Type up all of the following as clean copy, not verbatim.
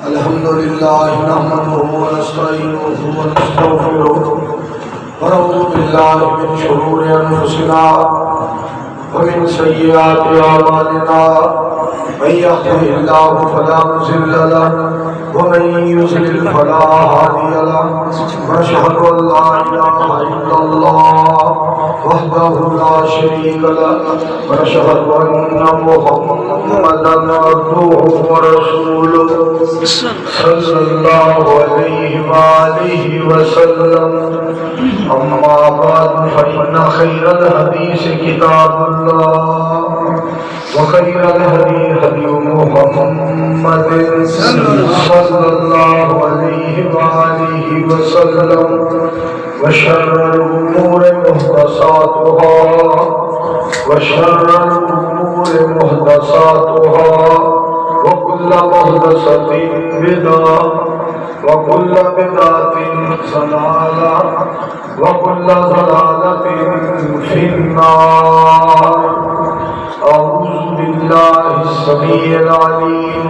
الحمد لله نحمده ونستعينه ونستغفره ونعوذ بالله من شرور أنفسنا ومن سيئات أعمالنا من يهده الله فلا مضل له ومن يضلل فلا هادي له ونشهد أن لا إله إلا الله وحده لا شريك له ونشهد أن محمدا عبده ورسوله صلى الله عليه وآله وسلم. أما بعد فإن خير الحديث كتاب الله وخير الهدي هدي محمد صلى الله عليه وآله وسلم وشر الأمور محدثاتها وكل محدثة بدعة وكل بدعة ضلالة وكل ضلالة في النار. أعوذ بالله السميع العليم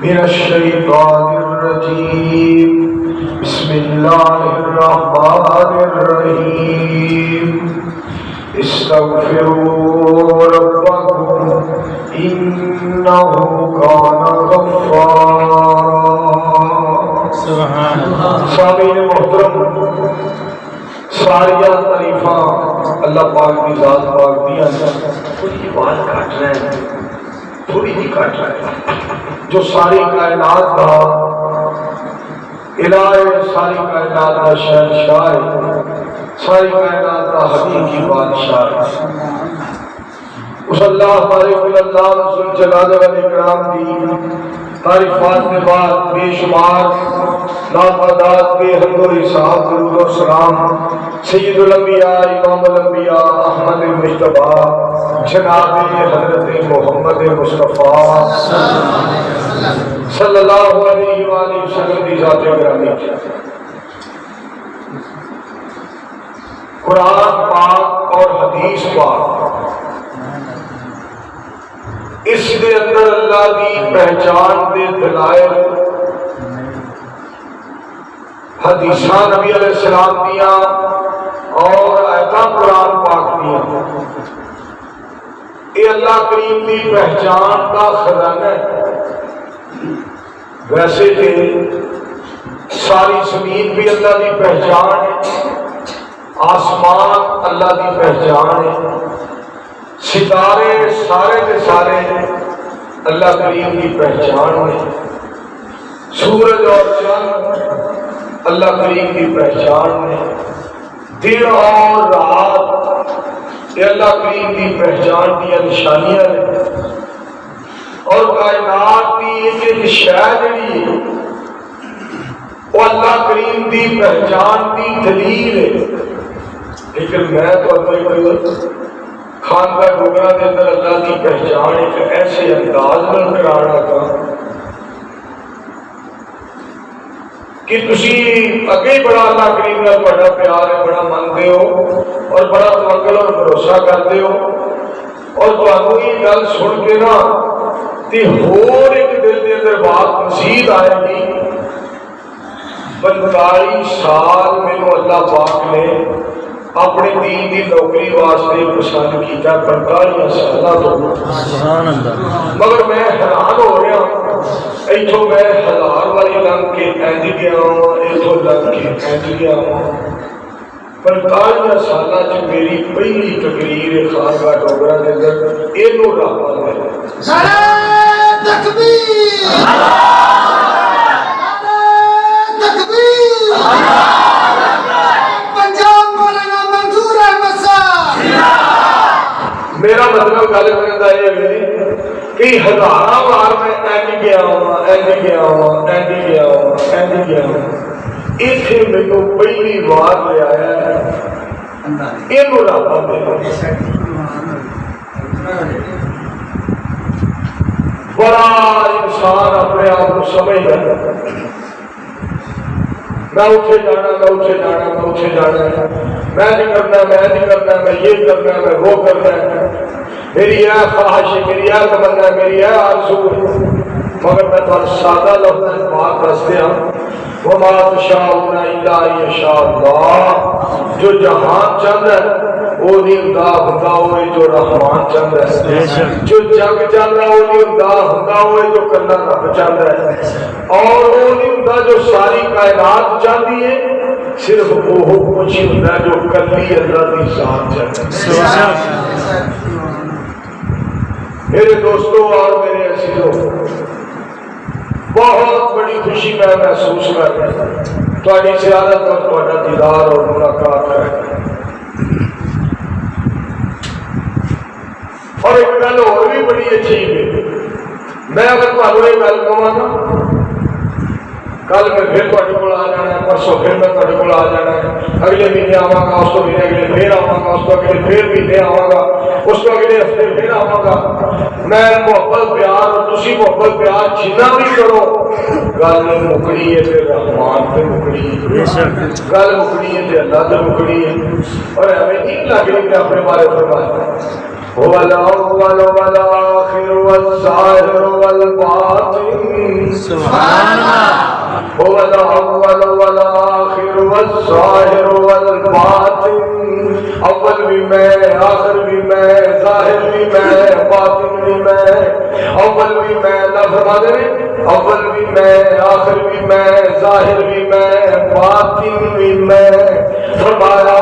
من الشيطان الرجيم. بسم الله الرحمن الرحيم. استغفروا ربكم إنه كان غفارا. سبحان اللہ. سامعین محترم، ساریہ تعریفاں اللہ پاک کی ذات پاک دیا ہے. تھوڑی جی بات کاٹ رہے ہیں، تھوڑی جی کاٹ رہے ہیں. جو ساری کائنات کا الہ ہے، ساری کائنات کا شہنشاہ ہے، ساری کائنات کا حقیقی بادشاہ ہے، اس اللہ بارک اللہ رسول جلالہ والاکرام کی تعریفات کے بعد بے شمار نافادات بے حد و حساب درود و سلام سید الانبیاء امام الانبیاء احمد مصطفیٰ جناب حضرت محمد مصطفیٰ صلی اللہ علیہ وآلہ وسلم کی ذات گرامی. قرآن پاک اور حدیث پاک اس دے اندر اللہ دی پہچان دے دلائل حدیثاں نبی علیہ السلام دیا اور آیتاں قرآن پاک دیا، یہ اللہ کریم دی پہچان کا خزانہ ہے. ویسے کہ ساری زمین بھی اللہ دی پہچان ہے، آسمان اللہ دی پہچان ہے، ستارے سارے کے سارے اللہ کریم کی پہچان ہے، سورج اور چاند اللہ کریم کی پہچان ہے، دن اور رات یہ اللہ کریم کی پہچان کی نشانیاں ہیں. اور کائنات کی ایک شے جڑی ہے وہ اللہ کریم کی پہچان کی دلیل ہے. لیکن میں تو خانقاہ ڈوگراں کے اندر اللہ کی پہچان ایک ایسے انداز میں کرانا تھا کہ تسی اگے بڑا اللہ کریم کا بڑا پیار ہے، بڑا منتے ہو اور بڑا توکل اور بھروسہ کرتے ہو، اور تمہیں یہ گل سن کے نا تے ہور ایک دل کے اندر بات مزید آئے گی. 45 سال مینوں اللہ پاک نے اپنے دین کی نوکری واسطے پسند کیا، 45 سالہ تو. مگر میں حیران ہو رہا اتوں میں 1000 والی لنگ کے اینج گیا ہوں، اتوں لنگ کے اینج گیا ہوں. 45 سالہ چ میری پہلی تقریر خانقاہ ڈوگراں کے اندر اینو رب ہے. نعرہ تکبیر، نعرہ تکبیر، پنجاب مولانا منظور احمد صاحب. میرا مطلب گل کرنے کا یہ ہے کہ 1000 بار میں اینج گیا ہوں، اینج گیا ہوں، اینج گیا ہوں، اینج گیا ہوں. اتنے مینوں پہلی بار لے آیا ہے اینو رب ہے. بڑا انسان اپنے آپ کو سمجھتا ہے میں اتنے جانا، میں اتنے جانا، میں اتنے جانا ہے، میں نہیں کرنا، میں نہیں کرنا، میں یہ کرنا، میں وہ کرنا ہے، میری یہ خواہش ہے، میری یہ تمنا ہے، میری یہ آرزو ہے. مگر میں تمہیں سادہ لفظ بات دستے ہیں وما تشاءون الا ان یشاء اللہ. جو جہان چاہتا ہے وہ نہیں ہوندا ہوئے جو رحمان چاہتا ہے. جو جگ چاہتا ہے وہ نہیں ہوندا ہوئے جو کلا رب چاہتا ہے. اور وہ نہیں ہوندا جو ساری کائنات چاہتی ہے. صرف وہ کچھ ہی ہوندا ہے جو کلی اللہ کی ذات چاہتا ہے. میرے دوستوں اور میرے عزیزوں، بہت بڑی خوشی میں محسوس کر رہا ہوں تہاڈی زیارت اور تہاڈا دیدار اور ملاقات کر کے. اور ایک گل اور بھی بڑی عجیب ہے. میں اگر تمہیں یہ گل کہاں نا کل میں پھر تہاڈے کول آ جانا ہے، پرسوں پھر میں تہاڈے کول آ جانا ہے، اگلے مہینے آواں گا، اس کو مہینے اگلے پھر آواں گا، اس کو اگلے پھر مہینے آواں گا، اس کو اگلے ہفتے پھر آواں گا. میں محبت پیار اور تسی محبت پیار جنہ بھی کرو گل مکڑی ہے تے رحمان تے مکڑی ہے، گل مکڑی ہے تے اللہ تے مکڑی ہے. اور ہمیں نہیں لگ رہی کہ اپنے بارے فرمایا هو الأول والآخر والظاهر والباطن. سبحان الله. هو الأول والآخر والظاهر والباطن. اول بھی میں، آخر بھی میں، ظاہر بھی میں، باطن بھی میں. اول بھی میں، اللہ فرما دے اول بھی میں، آخر بھی میں، ظاہر بھی میں، باطن بھی میں. فرمایا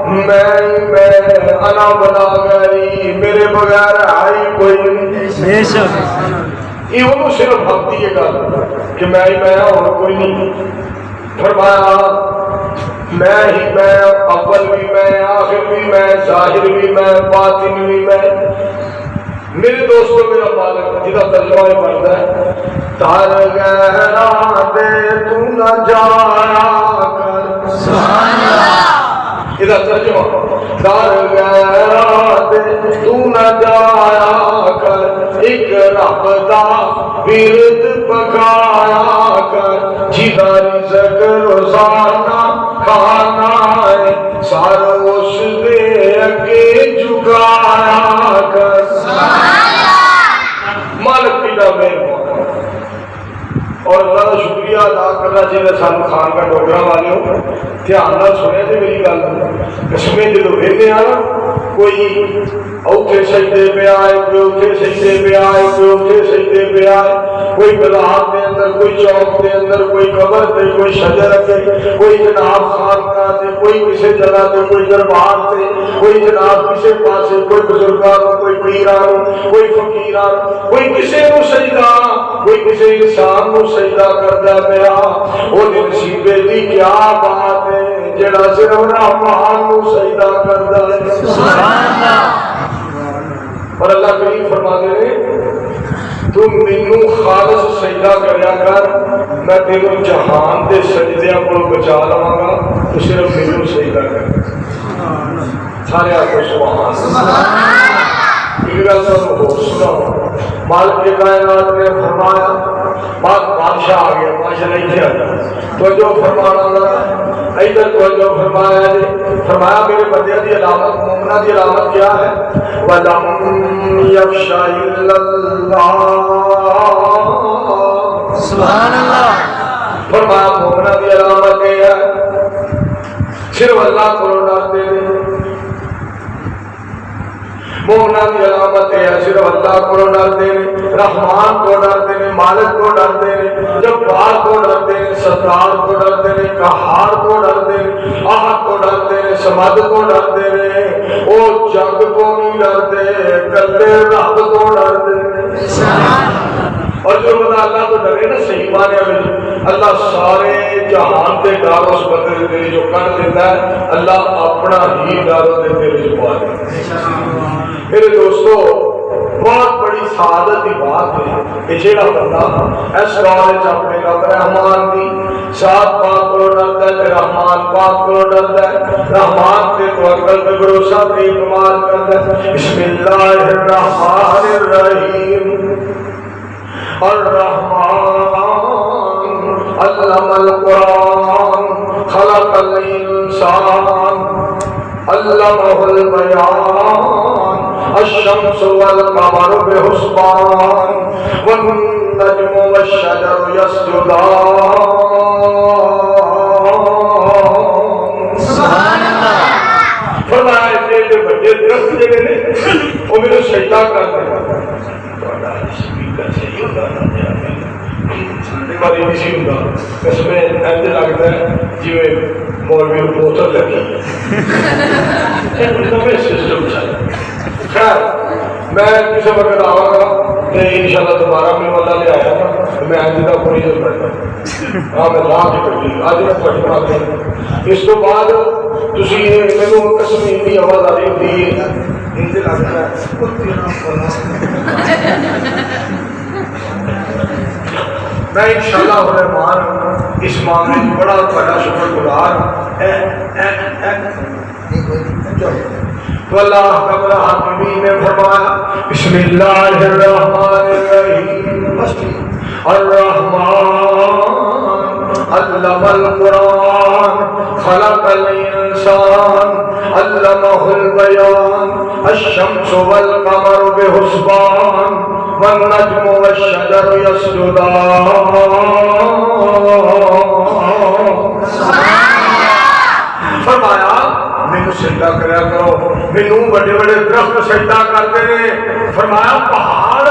میں انا بنا گئی، میرے بغیر آئی کوئی نہیں. بے شک یہ انہوں صرف بھکتی ہے گل کہ میں ہی میں اور کوئی نہیں. فرمایا میں ہی میں، اول بھی میں، آخر بھی میں، ظاہر بھی میں، باطن بھی میں. میرے دوستوں میرا مالک جہاں ترجمہ یہ پڑھتا ہے تار گہرا دے تو نہ جایا کر. سبحان اللہ. یہ ترجمہ دار گہرا دے تو نہ جایا کر، ایک رب دا ورد پکایا کر، جہاں رزق روزانہ کھانا ہے سار اس دے اگے جھکایا کر. مالک کی مہربان اور اللہ کا شکریہ ادا کرنا چاہیے. سان خانقاہ ڈوگراں والوں دھیان نال سنیا جی میری گل. قسمیں جدو ویندے آ نا کوئی اوتھے سجدے پہ آئے، کوئی اوتھے سجدے پہ آئے، کوئی اوتھے سجدے پہ آئے، کوئی گلاب کے اندر، کوئی چوک کے اندر، کوئی قبر تے، کوئی شجر تے، کوئی جناب خانقاہ تے، کوئی کسی جگہ تے، کوئی دربار تے، کوئی جناب کسی پاسے، کوئی بزرگاں نو، کوئی پیراں نو، کوئی فقیراں نو، کوئی کسی نو سجدہ، کوئی کسی انسان نو سجدہ کردا پیا. او نصیبے دی کیا بات ہے جڑا صرف رحمان نو سجدہ کردا ہے. سبحان اللہ. اور اللہ کریم فرماتے ہیں تم مینوں خالص سجدہ کریا کر، میں تینوں جہان دے سجدیاں کو بچا لواں گا، تو صرف مینوں سجدہ کر. سارے آخو سبحان اللہ. ایک گل تمہیں اور سناؤ. مالک کائنات نے فرمایا بادشاہ آ گیا، بادشاہ نہیں تھے آتا تو جو فرمانا ادھر تو جو فرمایا جی فرمایا میرے بندے کی علامت مومنہ کی علامت کیا ہے؟ وَلَمْ يَخْشَ إِلَّا اللَّهَ. سبحان اللہ. فرمایا مومنہ کی علامت یہ ہے صرف اللہ کو ڈرتے ہیں. مومنہ کی علامت ہے صرف اللہ کو ڈرتے ہیں، رحمان کو ڈرتے ہیں، مالک کو ڈرتے ہیں، جبار کو ڈرتے ہیں، ستار کو ڈرتے ہیں، قہار کو ڈرتے ہیں، احد کو ڈرتے ہیں، سمد کو ڈرتے ہیں. وہ جگ کو نہیں ڈرتے، کلے رب کو ڈرتے ہیں. اور جو بندہ اللہ کو ڈرے نا صحیح معنی میں اللہ سارے جہان کے ڈر اس بندے کے دل جو کر دیتا ہے، اللہ اپنا ہی ڈر اس دل جو پا دیتا ہے. میرے دوستو بہت بڑی سعادت کی بات ہے کہ جیڑا بندہ اس دور اپنے رب رحمان کی ساتھ پاک کو ڈرتا ہے، رحمان پاک کو ڈرتا ہے، رحمان سے توکل پہ بھروسہ پہ اعتماد کرتا ہے. بسم اللہ الرحمن الرحیم. الرحمن علم القرآن خلق الانسان علمہ البیان الشمس والقمر بحسبان والنجم والنجم والشجر يسجدان. فرمایا کہ بڑے درخت جڑے نے وہ میرے سجدہ کرتے ہیں. اس میں ایسے لگتا ہے جی مولوی بوتل لگی سسٹم چل. خیر میں کسی وقت آواں گا ان شاء اللہ دوبارہ میں اللہ لے آیا گا تو میں اج کا پوری جو پڑھتا ہاں میں لا کے پڑھی اج میں پڑھ پڑھا. اس تو بعد تسی مینوں کشمیر کی آواز آ رہی ہوتی ہے انجے لگتا ہے میں انشاءاللہ الرحمن اس معاملے میں بڑا بڑا شکر گزار. تو اللہ تعالی حبیب نے فرمایا بسم اللہ الرحمن الرحیم الرحمن علم القرآن خلق الانسان علمہ البیان الشمس والقمر بحسبان والنجم والشجر يسجدان. فرمایا مینوں سجدہ کریا کرو. مینوں بڑے بڑے درخت سجدہ کرتے ہیں. فرمایا پہاڑ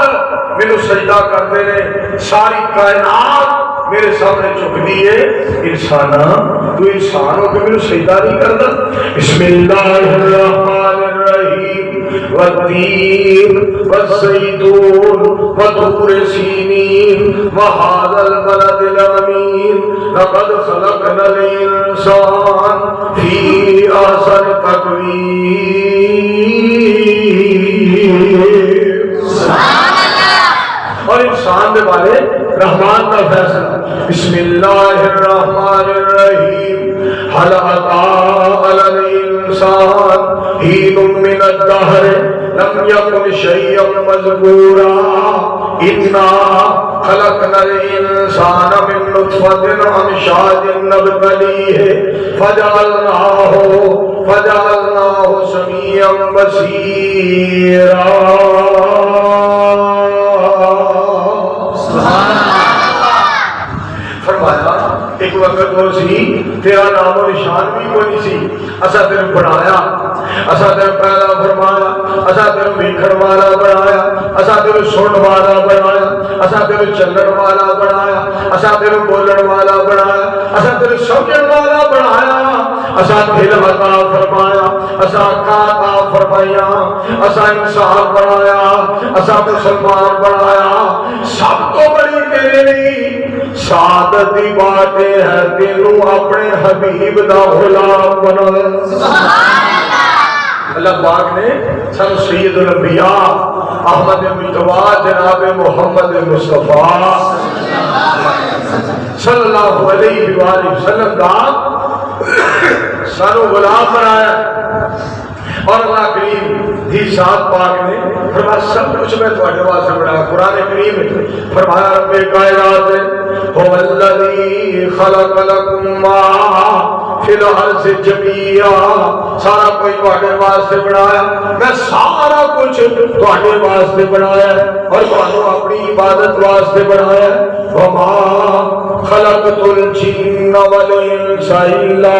مینوں سجدہ کرتے ہیں. ساری کائنات میرے سامنے جھکتی ہے. انسانا تو انسان ہو کے مینوں سجدہ نہیں کرتا. بسم اللہ الرحمن الرحیم والتین والزیتون وطور سینین وہذا البلد الامین لقد خلقنا الانسان فی احسن تقویم. اور انسان کے بارے رحمان کا فیصلہ. بسم اللہ الرحمن الرحیم هل أتى على الإنسان حين من الدهر لم يكن شيئا مذكورا إنا خلقنا الإنسان من نطفة أمشاج نبتليه فجعلناه سميعا بصيرا. فرمایا ایک وقت وہ سی تیرا نام و نشان بھی کوئی نہیں سی. اسا تیرے بنایا, اسا تیرے پیدا فرمایا, اسا تیرے ویکھن والا بنایا, اسا تیرے سنن والا بنایا, اسا تیرے چلن والا بنایا, اسا تیرے بولن والا بنایا, اسا تیرے سمجھن والا بنایا, اسا دل عطا فرمایا, اسا اکھاں عطا فرمایا, اسا انسان بنایا, اسا مسلمان بنایا. سب تو بڑی میرے لیے سعادت دی بات ہے تینوں اپنے حبیب دا غلام بنایا. اللہ پاک نے سب سید الانبیاء احمد مجتبیٰ جناب محمد مصطفیٰ صلی اللہ علیہ وآلہ وسلم دا سانو غلام بنایا. اور اللہ کریم دی ذات پاک نے فرمایا سب کچھ میں تواڈے واسطے بنایا. قرآن کریم میں فرمایا رب کائنات هو الذی خلق لکم ما فی الارض جميعا. سارا کوئی تواڈے واسطے بنایا. میں سارا کچھ تواڈے واسطے بنایا اور تانوں اپنی عبادت واسطے بنایا. وما خلقت الجن والانس الا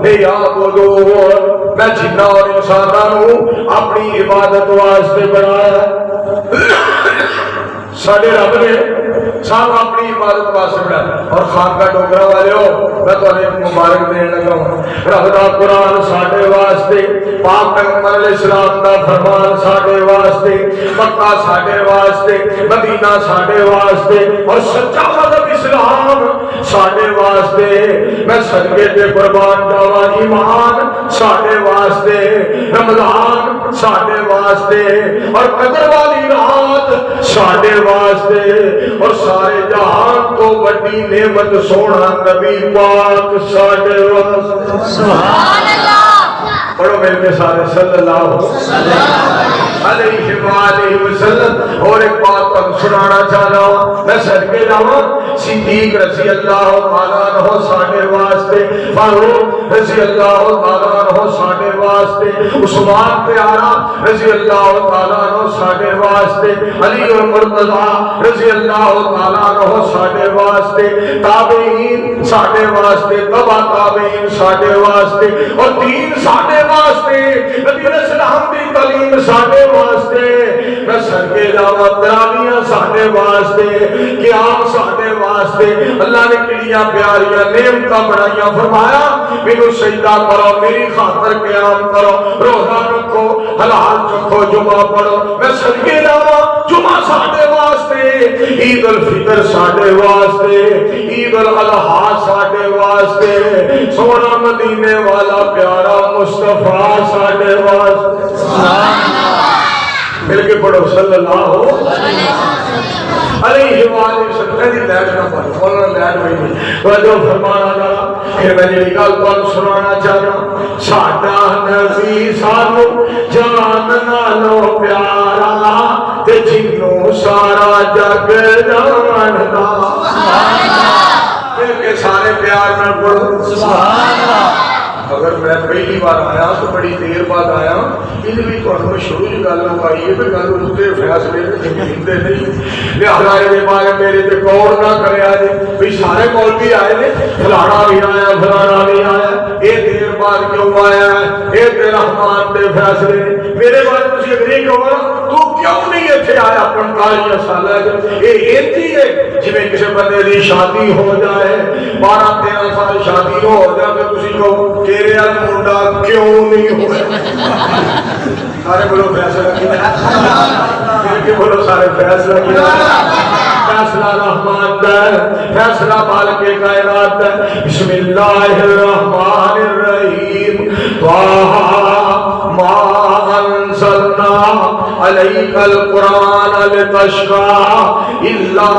لیعبدون. میں جنہ اور انسانوں اپنی عبادت واسطے بنایا. ساڈے رب نے سانو اپنی عبادت واسطے بنایا. اور خانقاہ ڈوگراں والے ہو میں تمہیں ایک مبارک دین لگا ہوں. رب دا قرآن ساڈے واسطے, پاک پیغمبر علیہ السلام دا فرمان ساڈے واسطے, مکہ ساڈے واسطے, مدینہ ساڈے واسطے, اور سچا مذہب اسلام ساڈے واسطے. میں صدقے تے قربان جاواں. ایمان ساڈے واسطے, رمضان ساڈے واسطے, اور قدر والی رات ساڈے واسطے, اور سارے جہان تو بڑی نعمت سونا نبی پاک ساڈے واسطے. سبحان اللہ. پڑھو مل کے سارے صلی اللہ علیہ وآلہ وسلم. اور ایک بات تم سنانا چاہتا ہوں. میں صدقے جاواں صدیق رضی اللہ تعالیٰ عنہ ساڈے واسطے، فاروق رضی اللہ تعالیٰ عنہ ساڈے واسطے، عثمان پیارا رضی اللہ تعالیٰ عنہ ساڈے واسطے، علی المرتضی رضی اللہ تعالیٰ عنہ ساڈے واسطے، تابعین ساڈے واسطے، تبع تابعین ساڈے واسطے، اور دین ساڈے واسطے، نبی علیہ السلام دی تعلیم ساڈے واسطے، صدقے جاواں تراویحاں ساڈے واسطے، قیام ساڈے واسطے۔ اللہ نے کڑیاں پیاریاں نعمتاں بڑھائیاں، فرمایا مینوں سجدہ کرو، میری خاطر قیام کرو، روزہ رکھو، حلال چکھو، جمعہ پڑھو۔ میں صدقے جاواں جمعہ ساڈے واسطے، عید الفطر ساڈے واسطے، عید الاضحیٰ ساڈے واسطے، سونا مدینے والا پیارا مصطفیٰ ساڈے واسطے۔ سبحان اللہ، مل کے پڑھو صلی اللہ علیہ وآلہ وسلم۔ دی لائٹ نہ پڑھ، مولانا لائٹ ہوئی نہیں توجہ فرمانا ذرا، پھر میں جی گل تمہیں سنانا چاہنا۔ ساڈا نبی سانو جان نالوں پیارا، تے جنوں سارا جگ جاندا، مل کے سارے پیار نال پڑھو سبحان اللہ۔ اگر میں پہلی بار آیا تو بڑی دیر بعد آیا، یہ بھی تمہیں شروع کی گل آئی ہے، گل اتنے فیصلے لیندے نہیں، لہٰذا یہ بارے میرے تے غور نہ کریا جی بھئی سارے مولوی آئے نے، فلانا بھی آیا فلانا بھی آیا، یہ دیر بعد کیوں آیا ہے، یہ تے رحمان دے فیصلے نے۔ میرے بارے تسی اگر یہ کہو نا تو کیوں نہیں اتنے آیا 45 سال یہ ایسی ہے جی کسی بندے کی شادی ہو جائے 12-13 سال شادی ہو جائے تو تسی کہو تیرے منڈا کیوں نہیں ہوا؟ سارے بولو فیصلہ کیا، بولو سارے فیصلہ کیا، فیصلہ رحمان دا ہے، فیصلہ مالک کائنات دا ہے۔ بسم اللہ الرحمن الرحیم، ما انزلنا علیک القرآن لتشقى الا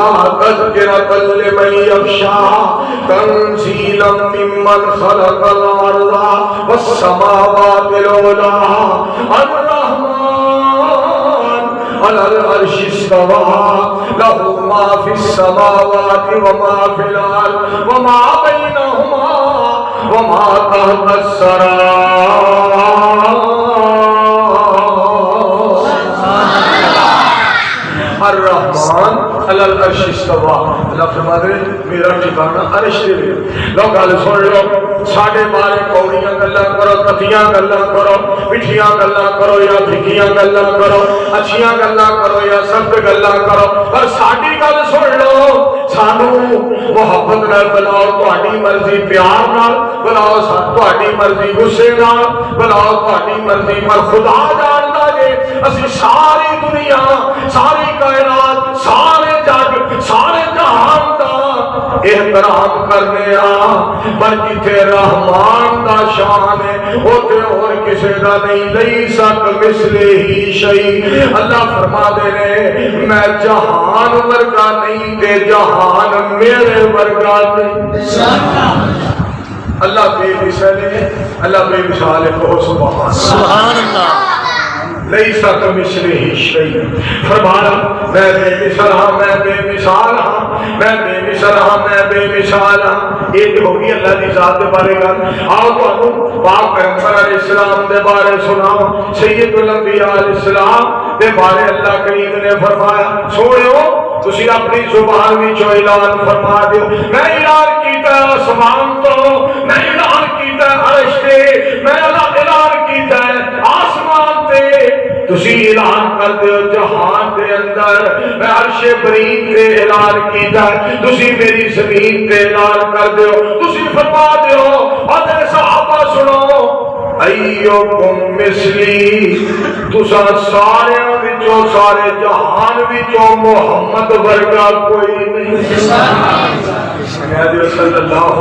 تذکرۃ لمن یخشى تنزیلا ممن خلق الارض والسماوات العلی الرحمن علی العرش استوى له ما في السماوات وما في الارض وما بينهما وما تحت الثرى۔ الرحمن علی العرش استوى، اللہ فرماتے ہیں میرا ٹھکانہ عرش دے وچ۔ لوگ گل سن لو، ساڈے بارے کوڑیاں گلاں کرو، کتیاں گلاں کرو، مٹھیاں گلاں کرو یا پھیکیاں گلاں کرو، اچھیاں گلاں کرو یا سخت گلاں کرو، پر ساڈی گل سن لو، سانو محبت نال بلاؤ، تہاڈی مرضی پیار نال بلاؤ، تہاڈی مرضی غصے نال بلاؤ، تہاڈی مرضی، پر خدا جاندا جے اسی ساری دنیا، ساری کائنات، سارے جگ، سارے جہان دا احترام کرنے پر جتھے رحمان دا شان ہے اوتھے اور کسے دا نہیں، لیس کمثلہ شیء۔ اللہ فرما دے نے میں جہان ورگا نہیں تے جہان میرے ورگا نہیں۔ اللہ بے مثال ہے، اللہ بے مثال ہے، کہو سبحان اللہ۔ لیس کمثلہ شیء، فرمایا میں بے مثال ہاں، میں بے مثال ہاں، میں بے مثال ہاں، میں بے مثال ہاں۔ یہ تو ہوگی اللہ کی ذات کے بارے گل۔ آؤ تمہیں پاک پیغمبر علیہ السلام کے بارے سناواں، سید الانبیاء علیہ السلام کے بارے اللہ کریم نے فرمایا، سوڑیو تسی اپنی زبان وچوں اعلان فرما دیو، میں اعلان کیتا ہے آسمان تو، میں اعلان کیتا ہے عرش تے، میں اعلان کیتا ہے آسمان تے، تسی اعلان کر دیو جہان دے اندر، میں عرش برین تے اعلان کیتا ہے، تسی میری زمین تے اعلان کر دیو، تسی فرما دیو، اور صحابہ سنو، ایوکم مثلی، تسا سارے وچوں، سارے جہان وچوں محمد ورگا کوئی نہیں۔ صلی اللہ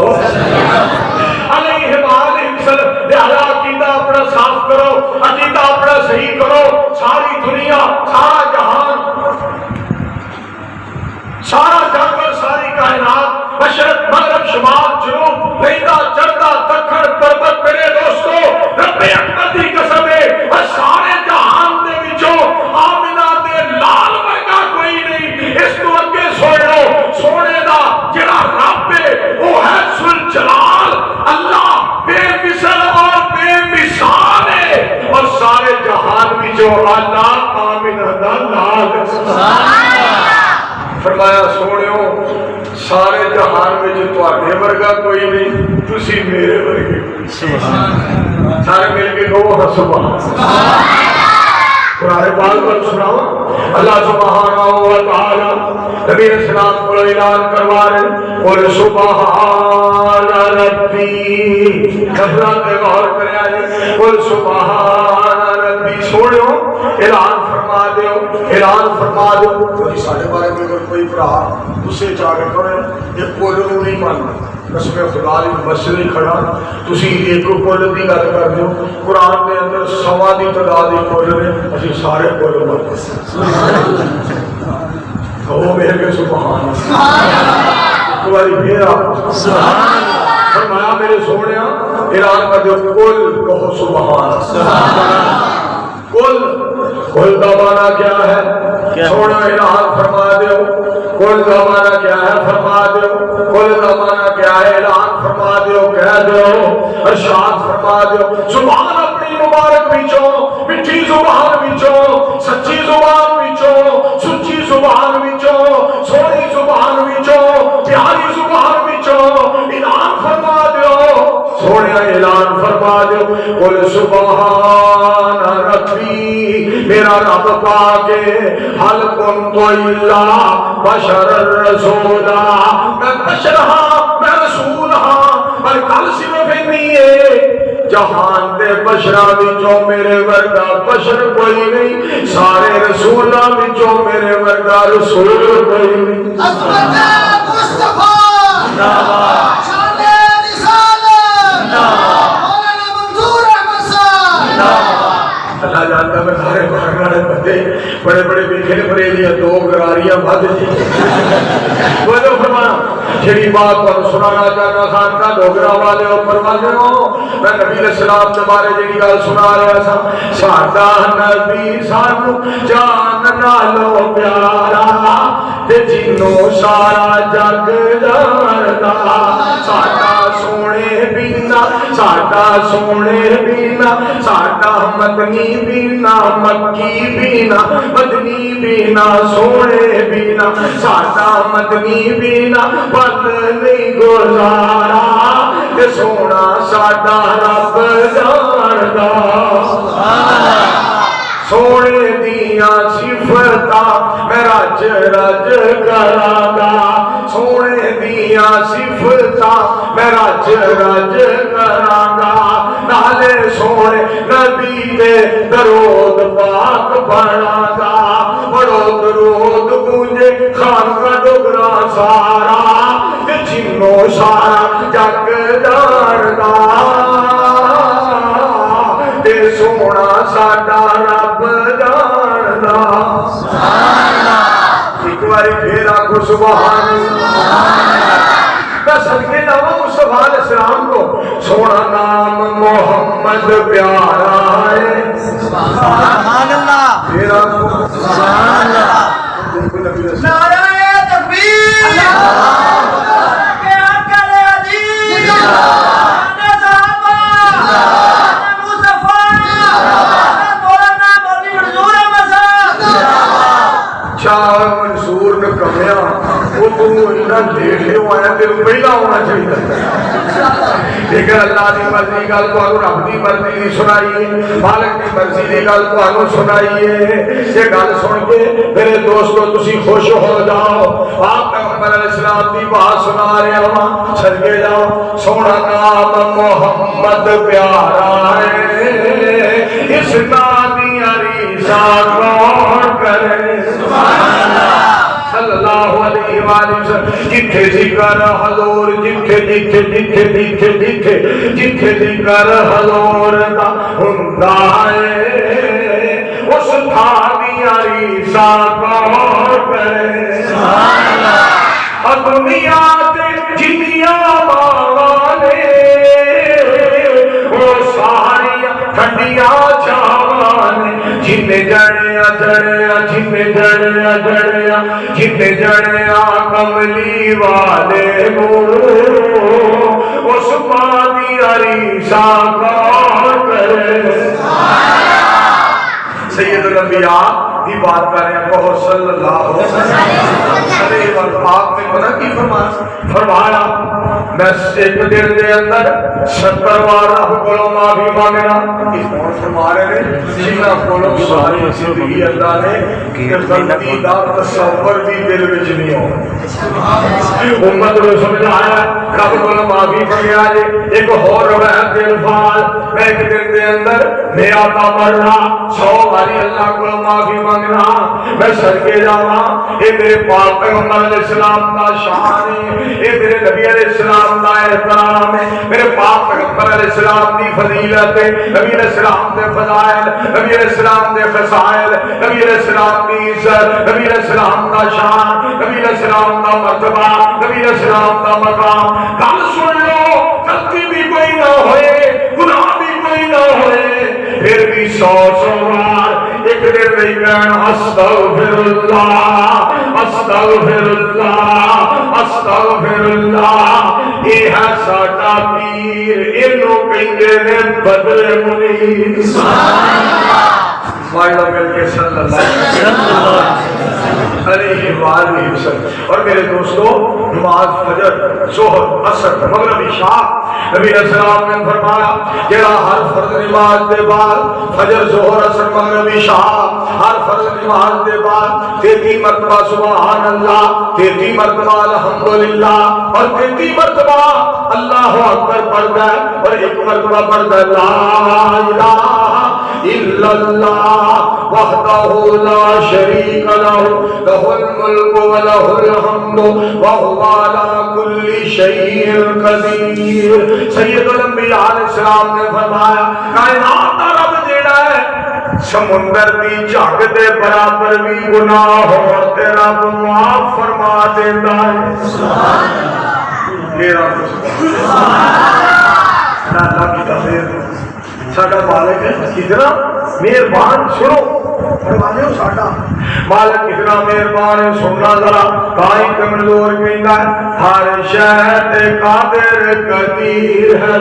علیہ وآلہ وسلم۔ لہذا عقیدہ اپنا صاف کرو، عقیدہ اپنا صحیح کرو، ساری دنیا، سارا جہان، سارا جانور، ساری کائنات، مشرق مغرب شمال جنوب، لہندا چڑھتا دکھن پربت، میرے دوستو رب اکبر دی قسم ہے، اور سارے جہان دے وچوں آمنہ دے لال ورگا کوئی نہیں۔ اس کو اگے سن لو، سونے دا جہان میں تواڈے ورگا کوئی نہیں، تسی میرے ورگے سارے مل کے کہو سبحان قرآن پاک پر سناؤ اللہ سبحانہ و تعالی نبی اسلام کو اعلان کروا رہے قل سبحان ربی حضرات غور کریا جی قل سبحان ربی سوڑیو اعلان فرما دیو کوئی ساڑھے بارے میں اگر کوئی بھرا اسے چاہ کے کرے یہ قول نہیں ماننا قسم خدا دی مسجد ہی کھڑا تسی ایک قول دی گل کر دیو قرآن کے اندر 100 دی تعداد دی قول نے اسی سارے قول مانتے کہو میرے کے سبحان تمہاری پھیرا سبحان فرمایا میرے سونیا اعلان کر دیو قل کہو سبحان قل کا معنی کیا ہے سونا اعلان فرما دیو قل کا معنی کیا ہے فرما دیو قل کا معنی کیا ہے اعلان فرما دیو کہہ دیو ارشاد فرما دیو زبان اپنی مبارک وچوں میٹھی زبان وچوں سچی زبان وچوں سچی زبان وچوں سونی زبان وچوں پیاری زبان وچوں اعلان فرما دیو سونے اعلان فرما دیو قل سبحان ربی میرا رب پاک حل کنت الا بشر رسولا میں بشر ہاں میں رسول ہاں پر کل صرف نہیں ہے جہان دے بشراں وچوں میرے ورگا بشر کوئی نہیں سارے رسولاں وچوں میرے ورگا رسول کوئی نہیں مصطفیٰ شان رسالت مولانا منظور احمد صاحب اللہ جانتا میں سارے بھاگنے بندے بڑے بڑے بیٹھے بریلیاں دو گراریاں بد جی وہ جو فرمایا جڑی بات پر سنانا چاہنا خانقاہ ڈوگراں والے اوپر والے ہو میں نبی علیہ السلام کے بارے جڑی گل سنا رہا سا ساڈا نبی سانو جان نالو پیارا تے جنوں سارا جگ جاندا ساڈا سونے بینا ساڈا مدنی بینا مکی بینا مدنی بینا سونے بینا ساڈا مدنی بینا بند نہیں گزارا تے سونا ساڈا رب جاندا سونے دیاں صفتاں میں رج رج کراں گا سونے دیاں صفتاں میں رج رج کراں گا نالے سونے نبی تے درود پاک پڑھاں گا پڑھو درود گونجے خانقاہ ڈوگراں سارا تے جنوں سارا جگ جاندا تے سونا ساڈا رب جاندا ایک باری پھر آکھو سبحان میں صدقے جاواں مصطفیٰ علیہ السلام کو سونا نام محمد پیارا ہے سبحان اللہ پھر آکھو سبحان اللہ نعرہ تکبیر منظور نے کمیا وہ تم لیٹ ہو آیا تیرے پہلا ہونا چاہیے لیکن اللہ کی مرضی گل تو رب کی مرضی نہیں سنائی مالک کی مرضی کی گل تو سنائی ہے یہ گل سن کے میرے دوستو تسی خوش ہو جاؤ آپ پیغمبر علیہ السلام کی بات سنا رہے ہاں صدقے جاؤ سونا نام محمد پیارا ہے اس نام کی عریسہ کون کرے صلی اللہ علیہ وآلہ وسلم جتھے ذکر حضور جتھے ذکر حضور دا ہوندا ہے اس تھاں دی عریسہ کون کرے سبحان اللہ دنیا تے جنیاں ماواں نے وہ ساری ٹھنڈیاں چھاواں نے جن جڑیا کملی والے اس پانی عریسہ کون کرے سید الانبیاء کی بات کر رہے ہیں، کہو صلی اللہ علیہ وسلم۔ آپ نے پتہ کی فرمایا میں ایک دن دے اندر 70 بار رب کو معافی مانگنا۔ اس کون فرما رہے ہیں؟ جنہاں کو ساری زندگی اللہ نے غلطی دا تصور بھی دل وچ نہیں ہو، امت کو سمجھایا رب کو معافی منگیا جے۔ ایک اور روایت دے الفاظ میں ایک دن دے اندر میرا تا مرنا 100 باری اللہ کو معافی مانگنا، میں صدقے جاواں اے میرے پاک پیغمبر علیہ السلام دا شان ہے، اے میرے نبی علیہ السلام دا احترام ہے، میرے پاک پیغمبر علیہ السلام دی فضیلت ہے، نبی علیہ السلام دے فضائل، نبی علیہ السلام دے خصائل، نبی علیہ السلام دی عزت، نبی علیہ السلام دا شان، نبی علیہ السلام دا مرتبہ، نبی علیہ السلام دا مقام۔ کل سن لو غلطی بھی کوئی نہ ہوئے، گناہ بھی کوئی نہ ہوئے، پھر بھی 100 بار ایک دن نہیں کہنا استغفر اللہ استغفر اللہ استغفر اللہ۔ یہ ہے ساڈا پیر، اینوں کہندے نے بدر منیر۔ مائلہ مل کے صلی اللہ علیہ وآلہ وسلم۔ اور میرے دوستو نماز فجر ظہر عصر مغرب عشاء نبی علیہ السلام نے فرمایا جڑا ہر فرض نماز دے بعد فجر ظہر عصر مغرب عشاء ہر فرض نماز دے بعد 33 مرتبہ سبحان اللہ، 33 مرتبہ الحمدللہ اور 33 مرتبہ اللہ اکبر پڑھتا ہے، اور ایک مرتبہ پڑھتا ہے لا الہ الا اللہ وحدہ لا شریک لہ لہ الملک ولہ الحمد وہو علی کل شیء قدیر۔ سید الانبیاء علیہ السلام نے فرمایا کائنات دا رب جیڑا ہے سمندر دی جھگ دے برابر بھی گناہ ہو تے رب معاف فرما دیندا ہے۔ سبحان اللہ، میرا اللہ کی تقدیر ساڈا مالک کتنا مہربان۔ سنو فرمانے ہو ساڈا مالک کتنا مہربان ہے، سننا ذرا تائیں کمزور کہندا ہے ہر شے تے قادر قدیر ہے۔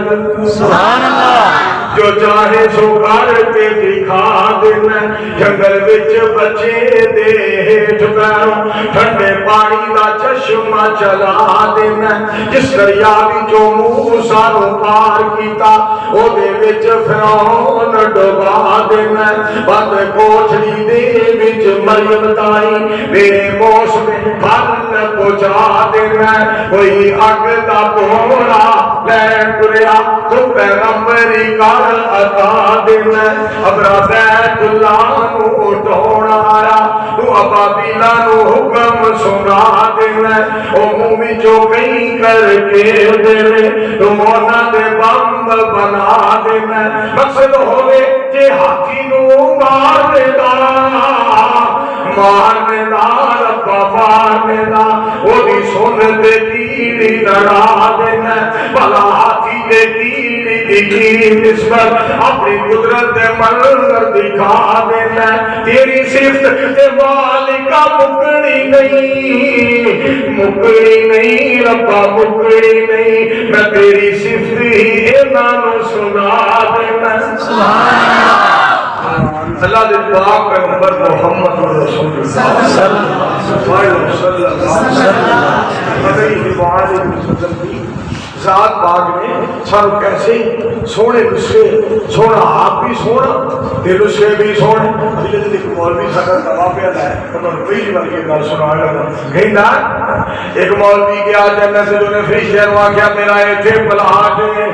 سبحان اللہ، جو چاہے سو کر کے دکھا دینا، جنگل وچ بچے دے ہیٹھ پیروں ٹھنڈے پانی دا چشمہ چلا دینا، جس دریا وچوں موسیٰ نوں پار کیتا او دے وچ فرعون ڈبا دینا، بند کوٹھڑی دے وچ مریم تائی بے موسم پھل پہنچا دینا، کوئی اگ دا گھوڑا لے ٹریا تو پیغمبری کر عطا دینا، ابرا بیت اللہ نو اٹھونا آیا تو ابابیلا نو حکم سنا دینا، او منہ وچوں کہیں کر کے دے تو مونا دے بمب بنا دینا، مقصد ہوئے کہ ہاتھی نو مارنے دا مارنے دا ربا مارنے دا او دی سن تے کیڑی لڑا دینا، بھلا ہاتھی دے کیڑی دی نسبت اپنی قدرت دے منظر دکھا دینا، تیری صفت تے مالکہ مکڑی نہیں مکڑی نہیں ربا مکڑی نہیں، میں تیری صفت ہی انہاں نوں سنا دینا۔ اللہ دے پاک پیغمبر محمد رسول اللہ صلی اللہ علیہ وسلم کی ذات باغ میں سب کیسے سونے نسخے، سونا آپ بھی سونا تے نسخے بھی سونے۔ ابھی جب ایک مولوی سکر دوا پہ ہے انہوں نے پہلی بار یہ گل سنا لگا کہندا ایک مولوی گیا جنت سے جو نے فرشتے نوں آکھیا میرا ایتھے پلاٹ ہے،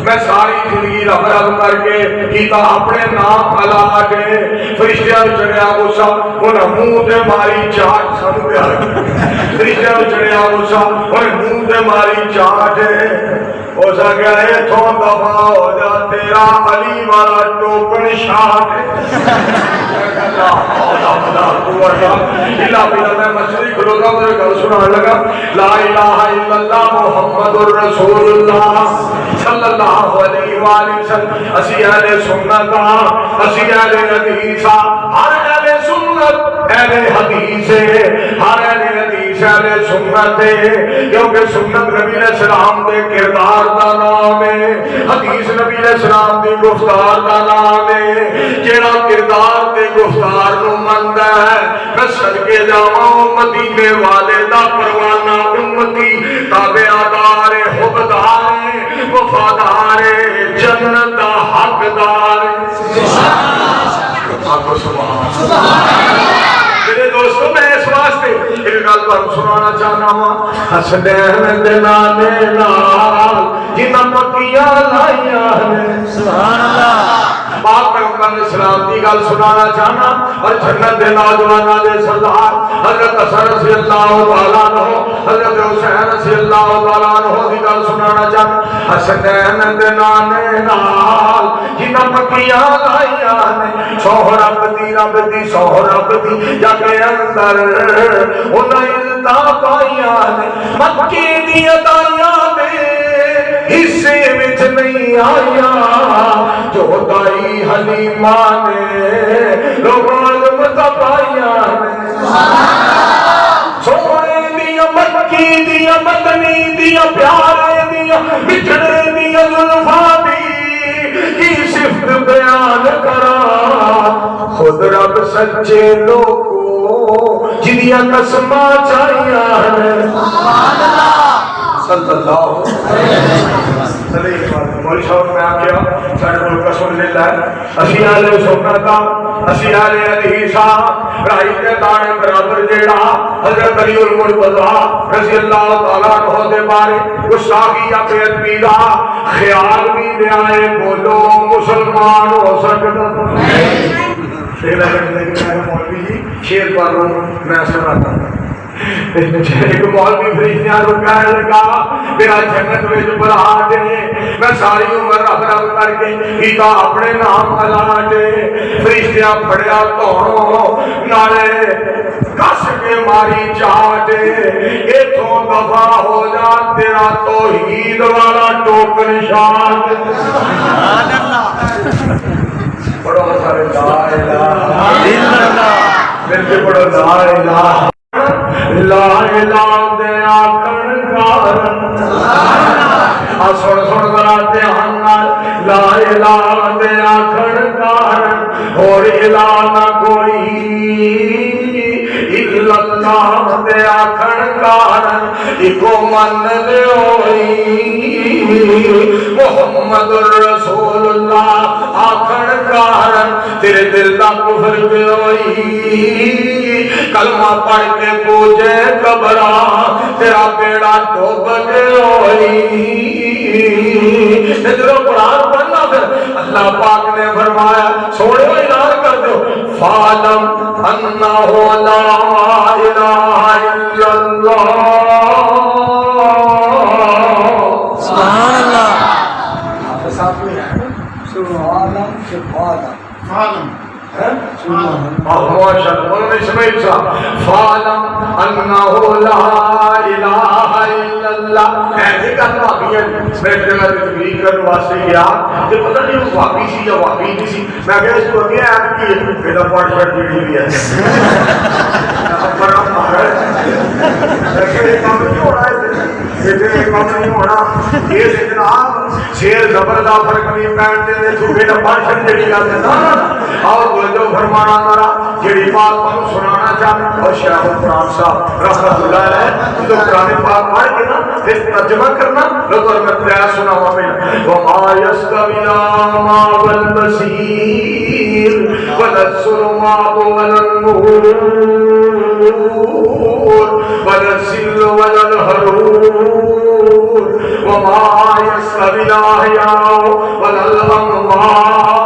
میں ساری زندگی رب رب کر کے کیتا اپنے نام پلاٹ ہے، فرشتیاں نوں چڑھیا غصہ انہاں منہ تے ماری چاٹ سانوں پیار فرشتیاں نوں چڑھیا غصہ انہاں منہ تے ماری چاٹ ہے، ہو سکیا ہے تو دفعہ ہو جا تیرا علی والا ٹوکن شاٹ میں مسجد کھلوتا مجھے گل سنان لگا لا الہ الا اللہ محمد الرسول اللہ صلی اللہ علیہ وآلہ وسلم۔ اسی اہل سنت ہاں، اسی اہل حدیث ہاں، ہر اہل سنت سنت اہل حدیث ہے، ہر اہل حدیث اہل سنت ہے، کیونکہ سنت نبی علیہ السلام دے کردار دا نام ہے، حدیث نبی علیہ السلام دی گفتار دا نام ہے، جیڑا کردار تے گفتار نو مندا ہے میں صدقے جاواں مدینے والے دا پروانہ امتی تابعدار حبدار وفادار جنت دا حقدار میرے دوستوں میں اس واسطے ایک گل تمہیں سنانا چاہنا ہوں حسنین دے نانے نال جنہاں پکیاں لائیاں نے سبحان اللہ پاک پیغمبر علیہ السلام کی گل سنانا چاہنا اور جنت دے نوجواناں دے سردار حضرت حسن رضی اللہ تعالیٰ عنہ حضرت حسین رضی اللہ تعالیٰ عنہ کی گل سنانا چاہنا حسنین دے نانے نال جنہاں پکیاں لائیاں نے سوہ رب دی سوہ رب دی جا کے اندر انہاں عزتاں پائیاں نے مکی دی ادائیاں دے حصے وچ نہیں آیا جو دائی حلیمہ نے لوگوں متا پائیا سونے دیا مکی دیا مدنی دیا پیارے دیا بچھڑے دیا زلفاں دی کی صفت بیان کرا خود رب سچے لوگوں جنیا قسماں چاہیاں سبحان اللہ صلی اللہ علیہ وسلم مولی صاحب میں آگیا سارے ملک کا سن لیتا ہے اسی آلے سنتا اسی آلے حدیثہ رائی کے دانے برابر جیڑا حضرت علی المرتضی رضی اللہ تعالیٰ عنہ دے بارے گستاخی یا بے ادبی دا خیال بھی دے آئے بولو مسلمان ہو سکتا شیر مولوی جی شیر پر میں سناتا ہوں ایک مولوی فرشتیاں رو کہنے لگا میرا جنت وچ بڑھا دے میں ساری عمر رب رب کر کے کیتا اپنے نام ملا دے فرشتیاں پڑھیا تو نالے کس کے ماری چاہتے ایتھوں دفع ہو جا تیرا توحید والا ٹوکن شاد سبحان اللہ پڑھو سارے لا الہ الا اللہ مل کے پڑھو لا الہ لا الہ دے آکھن کارن سن سن ذرا دھیان نال لا الہ دے آکھن کارن اور الہ نہ کوئی الا اللہ دے آکھن کارن اکو من دے ہوئی محمد رسول اللہ آکھن کارن تیرے دل دا کفر دے ہوئی کلمہ پڑھ کے پوجے قبرہ تیرا بیڑا ڈوب کے ہوئی جدو قرآن پڑھنا پھر اللہ پاک نے فرمایا سوڑے ہو اعلان کر دو فَعْلَمْ أَنَّهُ لَا إِلَهَ إِلَّا اللَّهُ سبحان اللہ آپ ساتھ میں ہیں سبحان اللہ فَعْلَمْ فَعْلَمْ أَنَّهُ لَا إِلَهَ إِلَّا اللَّهُ ایسے کرنا بھی ہے میں جگہ تقریر کرنے واسطے گیا کہ پتہ نہیں وہ واقعی سی یا واقعی نہیں سی میں کہ اس کو اگے ایپ کی میرا پاٹ شرٹ جڑی بھی ہے برام مہارا لیکن ایک کام نہیں ہو رہا ہے ایک کام نہیں ہونا یہ جناب شیر زبر دا فرق نہیں پہنتے ہیں تو میرا پاٹ شرٹ جڑی جاتے ہیں نا اور جو فرمانا ذرا جڑی بات کو سنانا چاہتا اور شیخ القرآن صاحب رحمۃ اللہ علیہ جو قرآن پاک پڑھ کے نا پھر ترجمہ کرنا لوگوں میں پریاس سنا ہوا میں وما يستوي الأعمى والبصير ولا الظلمات ولا النور ولا الظل ولا الحرور وما يستوي الأحياء ولا الأموات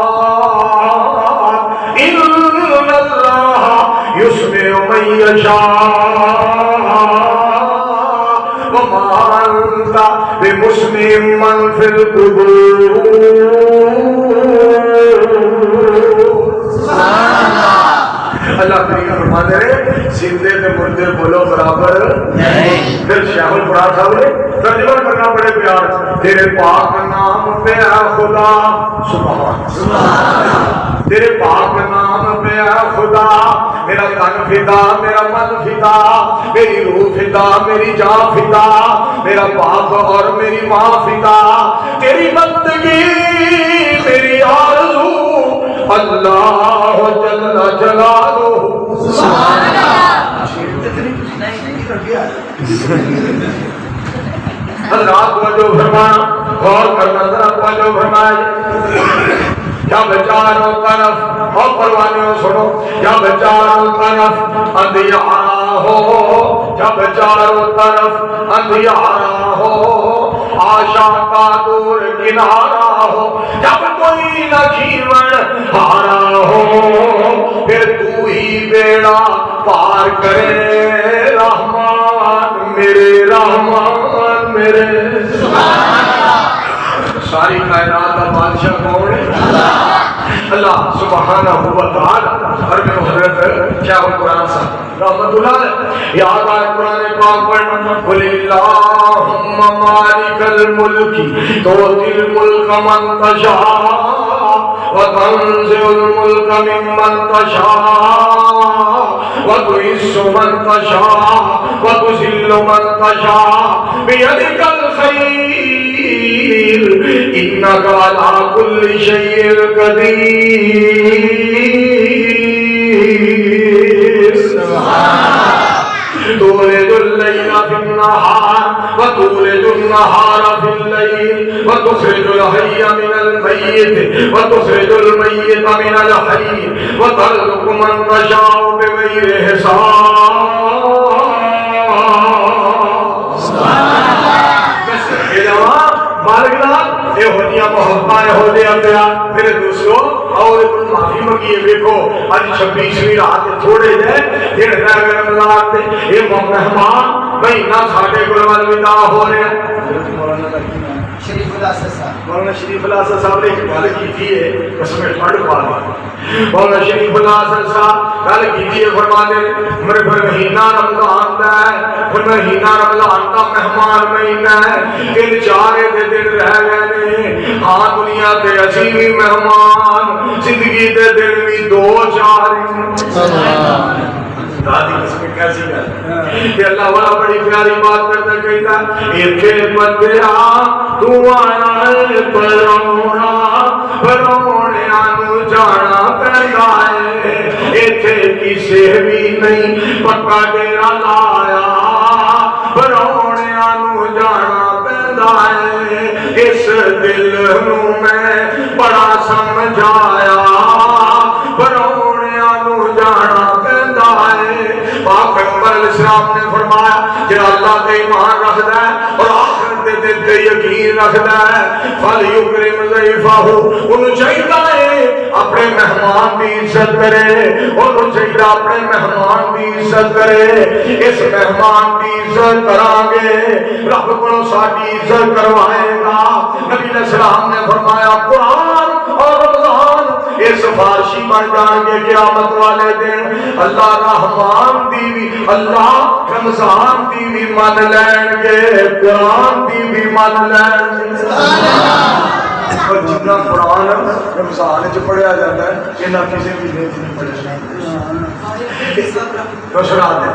يسمع من يشاء وما أنت بمسمع من في القبور اللہ کریم فرماتے ہیں زندے تے مردے بولو برابر نہیں پھر شیخ القرآن صاحب نے ترجمہ کرنا بڑے پیار تیرے پاک نام پہ ہے خدا سبحان تیرے پاک نام پہ ہے خدا میرا تن فدا، میرا من فدا، میری روح فدا، میری جان فدا، میرا باپ اور میری ماں فدا، تیری بندگی میری آرزو، اللہ جل جلالہ سبحان اللہ۔ حضرات توجہ فرمانا، غور کرنا ذرا، توجہ فرمائے۔ جب چاروں طرف اور پروانیوں سنو، جب چاروں طرف اندھیارا ہو، جب چاروں طرف اندھیارا ہو، آشا کا دور کنارا ہو، جب کوئی نہ کھیون ہارا ہو، پھر تو ہی بیڑا پار کرے، رحمان میرے، رحمان میرے۔ ساری کائنات کا بادشاہ کون ہے؟ اللہ سبحانہ و تعالی۔ اور میں حضرت کیا ہو قرآن صاحب رحمت اللہ علیہ یاد آئے قرآن پاک پڑھنا، قل اللہم مالک الملک تؤتی الملک من تشاء وتنزع الملک ممن تشاء وتعز من تشاء وتذل من تشاء بیدک الخیر انک علی کل شیء قدیر۔ تولج اللیل فی النہار وتولج النہار فی اللیل وتخرج الحی من المیت وتخرج المیت من الحی وترزق من تشاء بغیر حساب۔ یہ ہوتیاں محبتیں ہو دیا گیا میرے دوستوں، اور معافی منگیے۔ دیکھو اج 26ویں رات تھوڑے جے جڑے رہ گئے رمضان تے یہ مہمان مہینہ ساڈے کول الوداع ہو رہے ہیں۔ مولانا شریف الحسن صاحب نے ایک گل کی ہے، اس میں پڑھ پا مولانا شریف الحسن صاحب گل کی ہے، فرماتے میرے پھر مہینہ رمضان دا ہے، پھر مہینہ رمضان کا مہمان مہینہ ہے، دن چارے دے دن رہ گئے نے، ہاں دنیا تے اسی بھی مہمان، زندگی دے دن بھی دو چار۔ دادی اس میں کیسی ہے کہ اللہ والا بڑی پیاری بات کرتا کہتا ایتھے بندیا تو آیا ہے پرونا، پرونیاں نو جانا پیندا ہے، ایتھے کسے بھی نہیں پکا ڈیرا لایا، پرونیاں نو جانا پیندا ہے، اس دل نو میں بڑا سمجھایا، پرونیاں نو جانا پیندا ہے۔ پاک پیغمبر علیہ السلام نے فرمایا کہ اللہ تے ایمان رکھدا ہے اور آخرت دے دن تے یقین رکھدا ہے، فلیکرم ضیفہ، انہوں چاہیے اپنے مہمان کی عزت کرے، انہوں چاہیے اپنے مہمان کی عزت کرے۔ اس مہمان کی عزت کران گے رب کو ساڈی عزت کروائے گا۔ نبی علیہ السلام نے فرمایا قرآن اور رمضان یہ سفارشی بن جان گے قیامت والے دن، اللہ رحمان دی بھی، اللہ رمضان دی بھی من لین گے، قرآن دی بھی من لین گے۔ اور جتنا قرآن رمضان چ پڑھیا جاتا ہے انہاں کسی بھی دن نہیں پڑھیا جاتا۔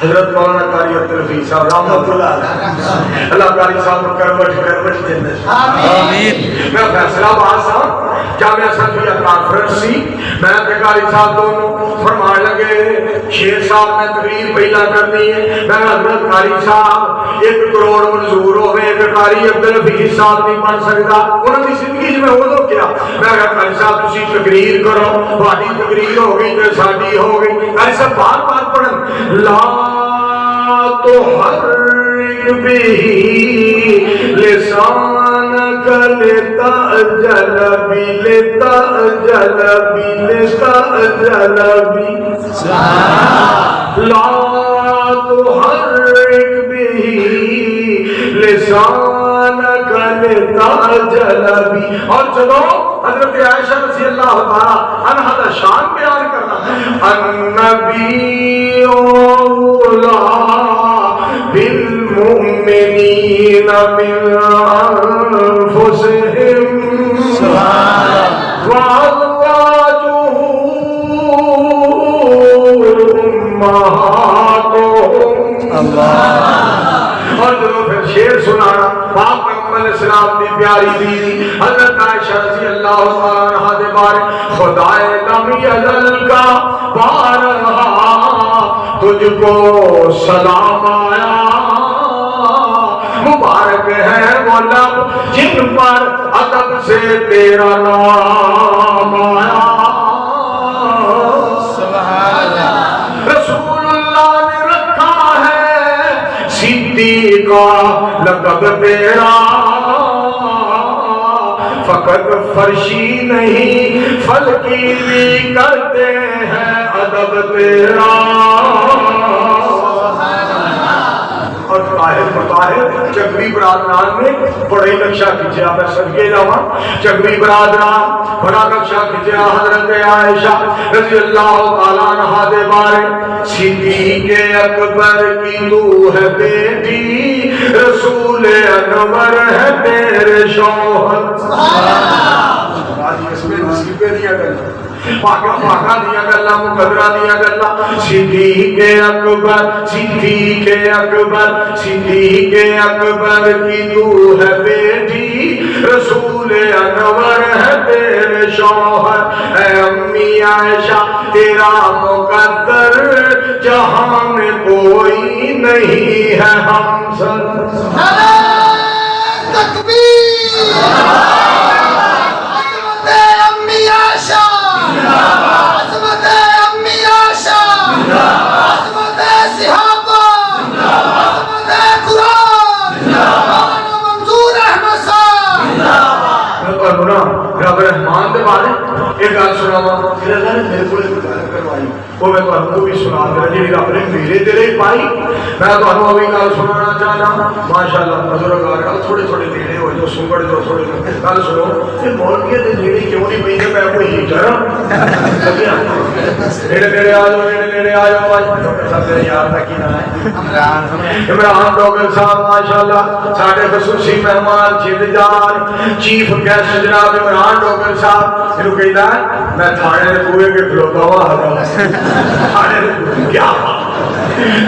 حضرت مولانا قاری عبدالحفیظ صاحب رحمۃ اللہ علیہ، اللہ قاری صاحب کروٹ دیندے آمین۔ میں فیصلہ آباد صاحب جامع سلفیہ کانفرنس سی، میں تے قاری صاحب دونوں فرمان لگے شیر صاحب میں تقریر پہلا کرنی ہے، میں حضرت قاری صاحب 1 کروڑ منظور ہوئے، ایک قاری عبدالحفیظ صاحب نہیں بن سکتا، انہوں کی زندگی میں ہو تو کیا۔ میں کہا قاری صاحب تسی تقریر کرو، تہاڈی تقریر ہو گئی تے ساڈی ہو گئی۔ قاری صاحب بار بار پڑھن، لا تحرک به لسانک لتعجل بی، لتعجل بی، لتعجل بی، لا تحرک به لسانک لتعجل بی۔ اور چلو حضرت عائشہ رضی اللہ تعالی عنہا کا شان بیان کرنا، النبی اولا بالمؤمنین من انفسہم وازواجہ سنانا پاک پیغمبر علیہ السلام دی پیاری بیوی حضرت عائشہ رضی اللہ تعالیٰ عنہا دے بارے خدائے لم یزل کا بارہا تجھ کو سلام آیا مبارک ہے وہ لب جن پر ادب سے تیرا نام آیا رسول اللہ نے رکھا ہے صدیقہ لقب تیرا فقط فرشی نہیں فلکی بھی کرتے ہیں ادب تیرا اور طاہر چکوی برادران نے بڑا ہی نقشہ کھینچا میں صدقے جاواں چکوی برادران بڑا نقشہ کھینچا حضرت عائشہ رضی اللہ تعالیٰ عنہا دے بارے صدیق اکبر کی تو ہے بیٹی رسول انور ہے تیرے شوہر اس میں نصیبیں دیا گیا پاکا پاکا دیا گلا مقدرہ دیا گلا صدیق اکبر صدیق اکبر صدیق اکبر کی تو ہے بیٹی رسول انور ہے تیرے شوہر اے امی عائشہ تیرا مقدر جہاں میں کوئی نہیں ہے ہم سب تکبیر امی عائشہ عظمت امی عائشہ عظمت صحابہ عظمت قرآن مولانا منظور احمد صاحب رب رحمان دے بارے ایک گل سناواں پھر اللہ نے میرے کو گل کروائی وہ میں تمہیں بھی سنا دیا جی رب نے میرے تیرے پائی میں تمہیں ابھی گل سنانا چاہنا ماشاءاللہ بزرگ تھوڑے تھوڑے نیڑے ہو جو سنگڑ جو تھوڑے گل سنو کہ مولویت دے نیڑے کیوں نہیں پئی میں کوئی ہیٹر نیڑے نیڑے آ جاؤ نیڑے نیڑے آ جاؤ سب یار کا کی نام ہے عمران ڈوگر صاحب ماشاءاللہ ساڈے خصوصی مہمان جلدار چیف گیسٹ جناب عمران ڈوگر صاحب انہوں کہتا ہے میں تھانے کوئے کے کھلوتا ہوا تھانے کیا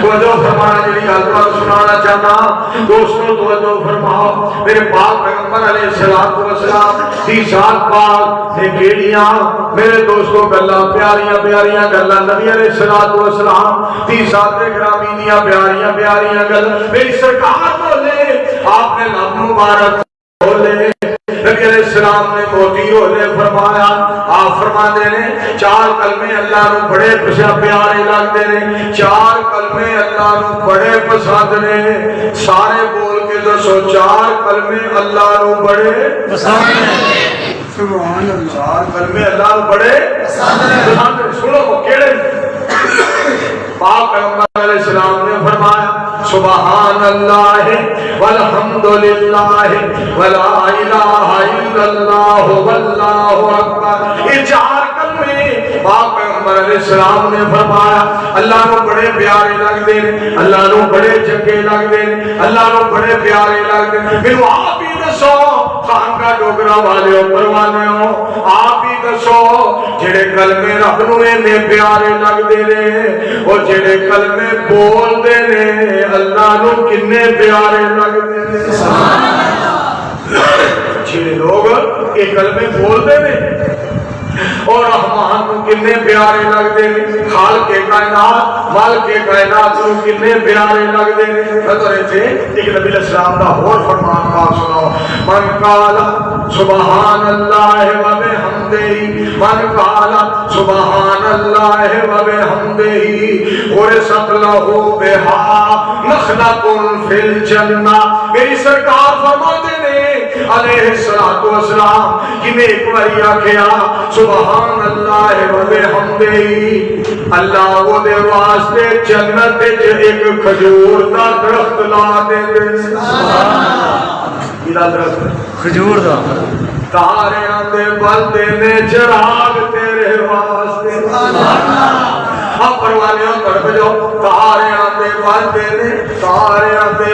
توجہ فرمانا جی گل تو سنانا چاہتا دوستوں توجہ فرماؤ میرے پاک پیغمبر علیہ السلام کی ذات پاک نے بیڑیاں میرے دوستوں گلاں پیاریاں پیاریاں گلاں نبی علیہ السلام کی ذات گرامی دیاں پیاریاں پیاریاں گلاں میری سرکار بولے آپ نے لب مبارک بولے نبی علیہ السلام نے موتی ہونے فرمایا آپ فرماتے ہیں چار کلمے اللہ نو بڑے پیارے لگتے ہیں چار کلمے اللہ نو بڑے پسند نے سارے بول کے دسو چار کلمے اللہ نو بڑے پسند ہیں سبحان اللہ چار کلمے اللہ نو بڑے پسند ہیں سنو وہ کیڑے پاک پیغمبر علیہ السلام نے فرمایا سبحان اللہ والحمدللہ ولا الہ الا اللہ واللہ اکبر یہ چار کلمے پاک پیغمبر علیہ السلام نے فرمایا اللہ نو بڑے پیارے لگتے ہیں اللہ نو بڑے چنگے لگتے ہیں اللہ نو بڑے پیارے لگتے ہیں پھر آپ ہی دسو خانقاہ ڈوگراں والے پروانے ہو آپ ہی دسو جڑے کلمے رب نو نے پیارے لگتے ہیں اور جڑے کلمے بولتے ہیں اللہ نو کنے پیارے لگتے ہیں جڑے لوگ یہ کلمے بولتے ہیں اور رحمان کو کنے پیارے لگتے ہیں خالق کائنات مالک کائنات کو کنے پیارے لگتے ہیں نظر تھے ایک نبی علیہ السلام کا اور فرمان پاک سناؤ من قال سبحان اللہ و بحمدہ من قال سبحان اللہ و بحمدہ ورثت لہ بہا نخلۃ فی الجنہ میری سرکار فرماتے ہیں علیہ السلام جنہیں ایک باری آکھیا سبحان اللہ و بحمدہ اللہ وہ دے واسطے جنت ایک کھجور دا درخت لا دے کھجور دا تاریاں دے بلدے نے چراغ تیرے واسطے پروانیاں طرف جو تاریاں دے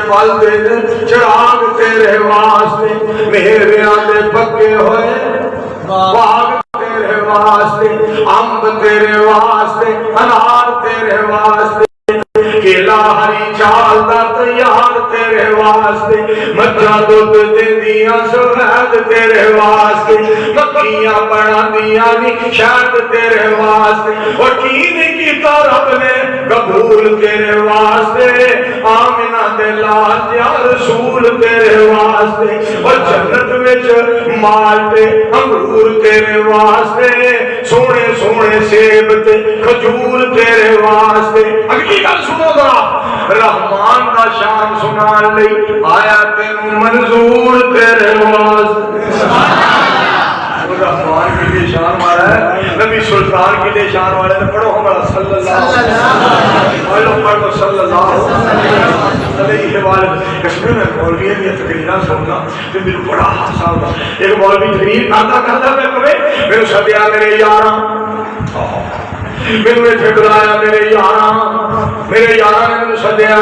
بلدے نے چراغ تیرے واسطے میویاں دے پکے ہوئے باغ تیرے واسطے امب تیرے واسطے انار تیرے واسطے کیلا ہری چال دا تیار تیرے واسطے، مجھا دودھ دیندیاں سوید تیرے واسطے، مکھیاں بڑھاندیاں نی شہد تیرے واسطے، اور کی نہیں کیتا رب نے قبول تیرے واسطے، آمنہ دے لال یا رسول تیرے واسطے، اور جنت وچ مالٹے انگور تیرے واسطے، سونے سونے سیب تے کھجور تیرے واسطے۔ اگلی گل سنو ذرا، رحمان دا شان سنان لئی آیا تینوں منظور تیرے واسطے۔ رحمان کی لیے شان والا ہے، نبی سلطان کی لیے شان والا ہے۔ پڑھو ہمارا صلی اللہ علیہ وسلم۔ کشمیر میں مولوی کی تقریریں سننا تو میرے بڑا حادثہ ہوتا۔ ایک مولوی تقریر کرتا میں کبھی میرے سدیا میرے یاراں، میرے اتنے بلایا میرے یاراں نے مجھے سدیا،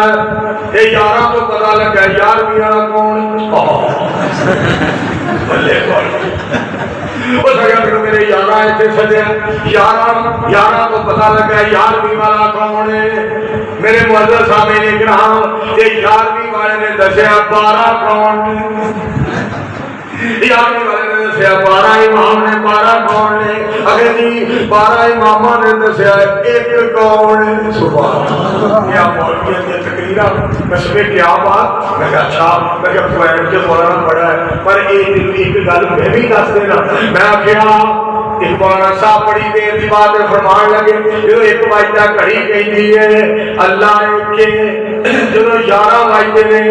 یہ یاراں تو پتا لگا یار بھی والا کون، وہ سکیا میرے یاراں اتنے سدیا، یاراں تو پتا لگا یارویں والا کون ہے۔ میرے معزز سامنے کرام یہ یارویں والے نے دسیا 12 کون نے، یارویں والے نے دسیا 12 امام نے، 12 کون نے؟ اگر جی 12 امامہ نے دسیا ایک کون ہے؟ سبحان اللہ۔ کیا مولوی کی تقریرہ میں کیا بات، میں کہا اچھا، میں کہا پوائنٹ کے مولانا پڑھا ہے، پر ایک گل میں بھی دس دینا، میں کیا مولانا صاحب بڑی دیر کی بات فرمان لگے، جو ایک بجتا گھڑی کہندی ہے اللہ کے، جب 11 بجتے نے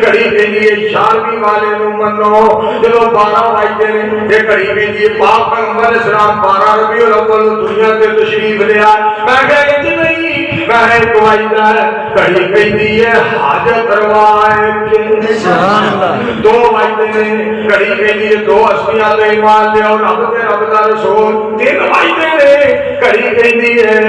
گھڑی کہندی ہے 11ویں والے نو منو، جب 12 بجتے نے یہ گھڑی کہندی ہے پاک پیغمبر اسلام 12 ربیع الاول دنیا تے تشریف لے آئے۔ میں کہا کہ نہیں، میں ایک بجتا ہے گھڑی کہندی ہے حاجت روائے کے، 2 بجتے نے گھڑی کہندی ہے 2 ہستیاں تے ایمان لے اور رب تے رب دا رسول، 3 بجتے نے گھڑی کہندی ہے